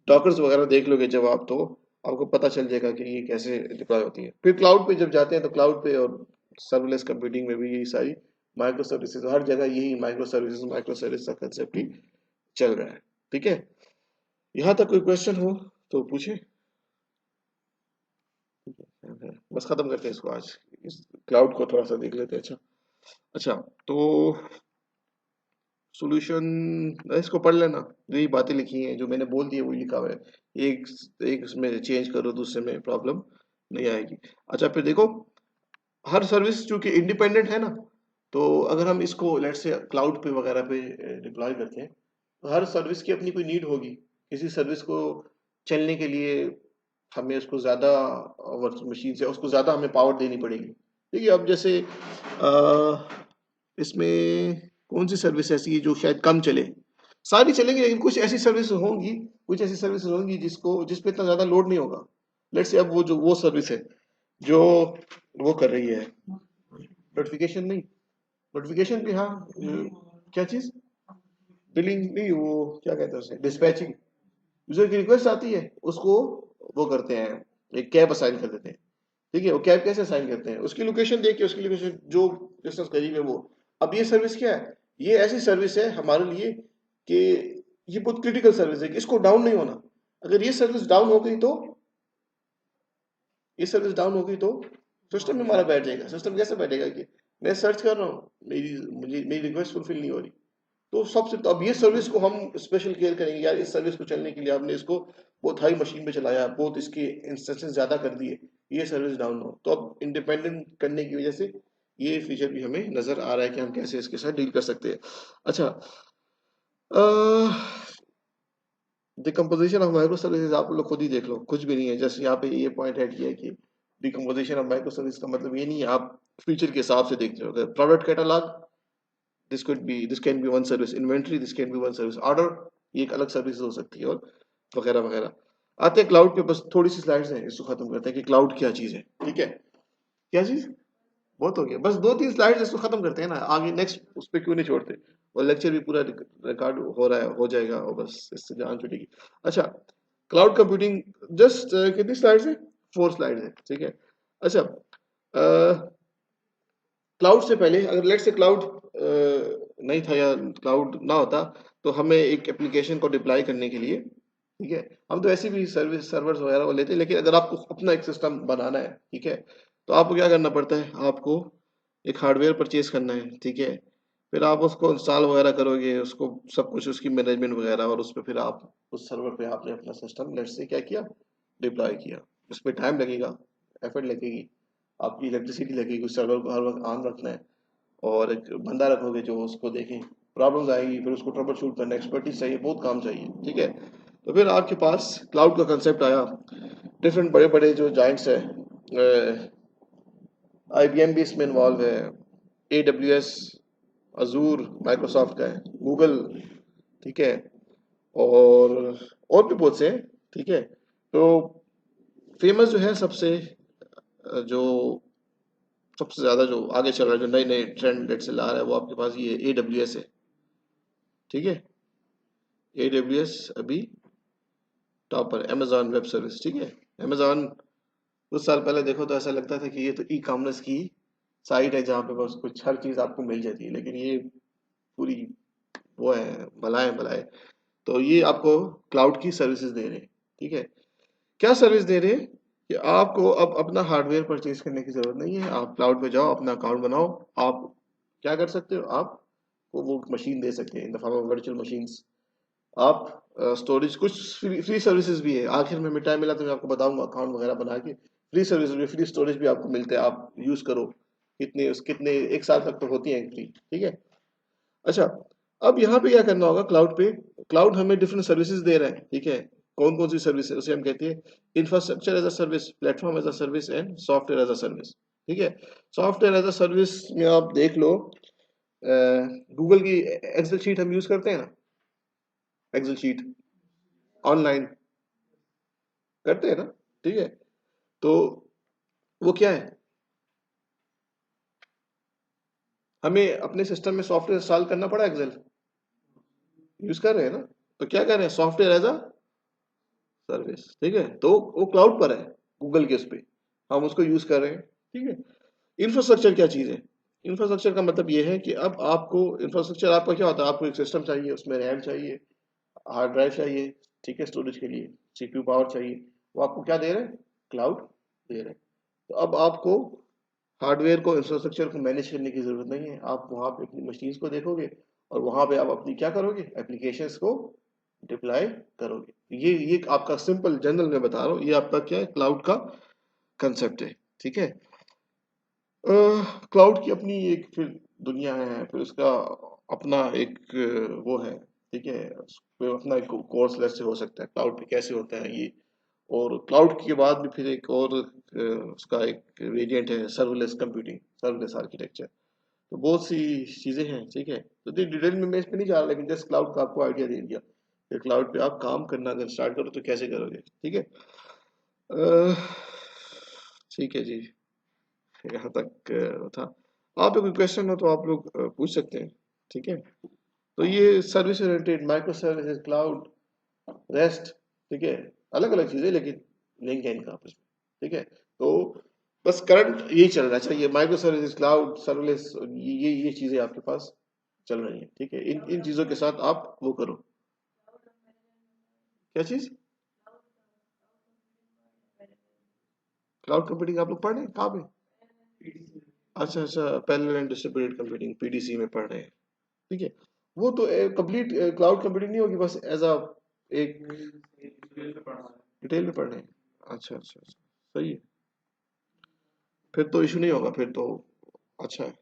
डॉकर्स वगैरह देख लोगे जब आप, तो आपको पता चल जाएगा कि ये कैसे डिप्लॉय होती है। फिर क्लाउड पे जब जाते हैं तो क्लाउड पे और सर्वलेस कंप्यूटिंग में भी यही सारी माइक्रो सर्विसेज, हर जगह यही माइक्रो सर्विस का कंसेप्ट ही चल रहा है। ठीक है, यहाँ तक कोई क्वेश्चन हो तो पूछे। बस खत्म करते हैं इसको आज, इस क्लाउड को थोड़ा सा देख लेते हैं। अच्छा अच्छा, तो सॉल्यूशन इसको पढ़ लेना, यही बातें लिखी हैं जो मैंने बोल दी है वही लिखा हुआ है। एक एक इसमें चेंज करो, दूसरे में प्रॉब्लम नहीं आएगी। अच्छा, फिर देखो हर सर्विस चूंकि इंडिपेंडेंट है ना, तो अगर हम इसको लेट से क्लाउड पे वगैरह पे डिप्लॉय करते हैं तो हर सर्विस की अपनी कोई नीड होगी। किसी सर्विस को चलने के लिए हमें उसको ज्यादा वर्चुअल मशीन से उसको ज्यादा हमें पावर देनी पड़ेगी। ठीक है, अब जैसे इसमें कौन सी सर्विस ऐसी है जो शायद कम चले, सारी चलेंगी लेकिन कुछ ऐसी सर्विस होंगी, कुछ ऐसी सर्विस होंगी जिसपे इतना ज्यादा लोड नहीं होगा। लेट से अब वो सर्विस है जो वो कर रही है नोटिफिकेशन नहीं, नोटिफिकेशन भी, हाँ क्या चीज, बिलिंग नहीं, वो क्या कहते हैं उसे, डिस्पैचिंग। यूजर की रिक्वेस्ट आती है, उसको वो करते हैं, एक कैब असाइन कर देते हैं। ठीक है, वो कैब कैसे असाइन करते हैं, उसकी लोकेशन देख के, उसकी लोकेशन जो डिस्टेंस करीब है वो। अब ये सर्विस क्या है, ये ऐसी सर्विस है हमारे लिए कि ये बहुत क्रिटिकल सर्विस है कि इसको डाउन नहीं होना। अगर ये सर्विस डाउन हो गई तो, ये सर्विस डाउन हो गई तो सिस्टम में हमारा बैठ जाएगा। सिस्टम कैसे बैठेगा कि मैं सर्च कर रहा हूँ, मेरी रिक्वेस्ट फुलफिल नहीं हो रही। तो सबसे, तो अब ये सर्विस को हम स्पेशल केयर करेंगे यार, इस सर्विस को चलने के लिए आपने इसको बहुत हाई मशीन पे चलाया, बहुत इसके इंस्ट्रक्शंस ज्यादा कर दिए, ये सर्विस डाउन हो। तो अब इंडिपेंडेंट करने की वजह से ये फीचर भी हमें नजर आ रहा है कि हम कैसे इसके साथ डील कर सकते हैं। अच्छा, डिकम्पोजिशन ऑफ माइक्रो सर्विसेज आप लोग खुद ही देख लो, कुछ भी नहीं है। जस्ट यहाँ पे ये पॉइंट ऐड किया है कि डिकम्पोजिशन ऑफ माइक्रो सर्विस का मतलब ये नहीं है आप फीचर के हिसाब से देखते हो। Product catalogue, this can be one service. Inventory, this can be one service. Order, ये एक अलग सर्विस हो सकती है, और वगैरह वगैरह। आते हैं क्लाउड पे, बस थोड़ी सी स्लाइड्स हैं, इसको खत्म करते हैं कि क्लाउड क्या चीज है। ठीक है, क्या चीज, बहुत हो गया, बस 2-3 स्लाइड्स इसको खत्म करते हैं ना, आगे नेक्स्ट उस पर क्यों नहीं छोड़ते। और लेक्चर भी पूरा रिकॉर्ड हो रहा है, हो जाएगा, और बस इससे जान छुटेगी। अच्छा, क्लाउड कंप्यूटिंग, जस्ट कितनी स्लाइड्स है, 4 स्लाइड्स है। ठीक है, अच्छा, क्लाउड से पहले अगर लेट्स से क्लाउड नहीं था या क्लाउड ना होता, तो हमें एक एप्लीकेशन को डिप्लॉय करने के लिए, ठीक है, हम तो ऐसे भी सर्विस सर्वर्स वगैरह वो लेते हैं, लेकिन अगर आपको अपना एक सिस्टम बनाना है, ठीक है, तो आपको क्या करना पड़ता है, आपको एक हार्डवेयर परचेज करना है। ठीक है, फिर आप उसको इंस्टॉल वगैरह करोगे, उसको सब कुछ उसकी मैनेजमेंट वगैरह, और उस पर फिर आप उस सर्वर पे आपने अपना सिस्टम लेट्स से क्या किया, डिप्लॉय किया। उस पर टाइम लगेगा, एफर्ट लगेगी, आपकी इलेक्ट्रिसिटी लगेगी, उस सर्वर को हर वक्त ऑन रखना है, और एक बंदा रखोगे जो उसको देखे, प्रॉब्लम्स आएगी, फिर उसको ट्रबल शूट करना, एक्सपर्टीज चाहिए, बहुत काम चाहिए। ठीक है, तो फिर आपके पास क्लाउड का कंसेप्ट आया। डिफरेंट बड़े बड़े जो जाइंट्स है, IBM भी इसमें इन्वॉल्व है, AWS, अजूर माइक्रोसॉफ्ट का है, गूगल, ठीक है, और भी बहुत से हैं। ठीक है, तो फेमस जो है सबसे, जो सबसे ज्यादा जो आगे चल रहा है, जो नए नए ट्रेंड लेट से ला रहा है, वो आपके पास ये AWS है। ठीक है, AWS अभी टॉप पर, Amazon वेब सर्विस। ठीक है, Amazon कुछ साल पहले देखो तो ऐसा लगता था कि ये तो ई कॉमर्स की साइट है जहाँ पे बस कुछ हर चीज आपको मिल जाती है, लेकिन ये पूरी वो है, भलाए भलाए। तो ये आपको क्लाउड की सर्विसेज दे रहे हैं। ठीक है, क्या सर्विस दे रहे हैं, कि आपको अब अपना हार्डवेयर परचेज करने की जरूरत नहीं है, आप क्लाउड पे जाओ, अपना अकाउंट बनाओ, आप क्या कर सकते हो, आप वो मशीन दे सकते हैं in the form of virtual machines. आप स्टोरेज, कुछ फ्री सर्विसेज भी है, आखिर में टाइम मिला तो मैं आपको बताऊंगा, अकाउंट वगैरह बना के फ्री सर्विस भी, फ्री स्टोरेज भी आपको मिलते हैं, आप यूज करो, कितने 1 साल तक तो होती है फ्री। ठीक है, अच्छा, अब यहाँ पे क्या करना होगा, क्लाउड पे, क्लाउड हमें डिफरेंट सर्विसेज दे रहा है। ठीक है, कौन कौन सी सर्विस है, उसे हम कहते हैं infrastructure as a service, platform as a service, and software as a service. ठीक है, सॉफ्टवेयर एज अ सर्विस में आप देख लो, गूगल की एक्सेल शीट हम यूज करते हैं ना, एक्सेल शीट ऑनलाइन करते हैं ना। ठीक है, तो वो क्या है, हमें अपने सिस्टम में सॉफ्टवेयर इंस्टॉल करना पड़ा, एक्सेल यूज कर रहे हैं ना, तो क्या कर रहे हैं, सॉफ्टवेयर एज अ सर्विस। ठीक है, तो वो क्लाउड पर है, गूगल के उस पे हम उसको यूज कर रहे हैं। ठीक है, इंफ्रास्ट्रक्चर क्या चीज है, इंफ्रास्ट्रक्चर का मतलब ये है कि अब आपको इंफ्रास्ट्रक्चर आपका क्या होता है, आपको एक सिस्टम चाहिए, उसमें रैम चाहिए, हार्ड ड्राइव चाहिए, ठीक है, स्टोरेज के लिए CPU पावर चाहिए, वो आपको क्या दे रहे हैं, क्लाउड दे रहे हैं। तो अब आपको हार्डवेयर को, इंफ्रास्ट्रक्चर को मैनेज करने की जरूरत नहीं है, आप वहां पे अपनी मशीन्स को देखोगे, और वहां पे आप अपनी क्या करोगे, एप्लीकेशंस को डिप्लॉय करोगे। ये आपका सिंपल जनरल में बता रहा हूँ, ये आपका क्या है, क्लाउड का कंसेप्ट है। ठीक है, क्लाउड की अपनी एक फिर दुनिया है, फिर उसका अपना एक वो है। ठीक है, उसपे अपना एक कोर्स लेस हो सकता है, क्लाउड पे कैसे होता है ये। और क्लाउड के बाद भी फिर एक और उसका एक वेरिएंट है, सर्वलेस कंप्यूटिंग, सर्वलेस आर्किटेक्चर। तो बहुत सी चीजें हैं। ठीक है, तो डिटेल में मैं इस पे नहीं जा रहा, लेकिन जस्ट क्लाउड का आपको आइडिया दे दिया, फिर क्लाउड पे आप काम करना अगर स्टार्ट करो तो कैसे करोगे। ठीक है, अह, ठीक है जी, यहाँ तक था। आप लोग कोई क्वेश्चन हो तो आप लोग पूछ सकते हैं। ठीक है, तो ये service oriented, micro services, cloud, rest, ठीक है, अलग अलग चीजें, लेकिन लिंक है इनका आपस में। ठीक है, तो बस करंट यही चल रहा है। अच्छा, ये माइक्रो सर्विसेज, क्लाउड, सर्वलेस, ये चीजें आपके पास चल रही हैं। ठीक है, इन इन चीजों के साथ आप वो करो। क्या चीज, क्लाउड कंप्यूटिंग आप लोग पढ़ रहे हैं कहाँ पे? अच्छा अच्छा, parallel and distributed computing, PDC में पढ़ रहे हैं। ठीक है, वो तो कंप्लीट क्लाउड कंप्यूटिंग नहीं होगी, बस एज अ एक डिटेल में पढ़ रहे हैं। अच्छा अच्छा अच्छा, सही है, फिर तो इशू नहीं होगा, फिर तो अच्छा है।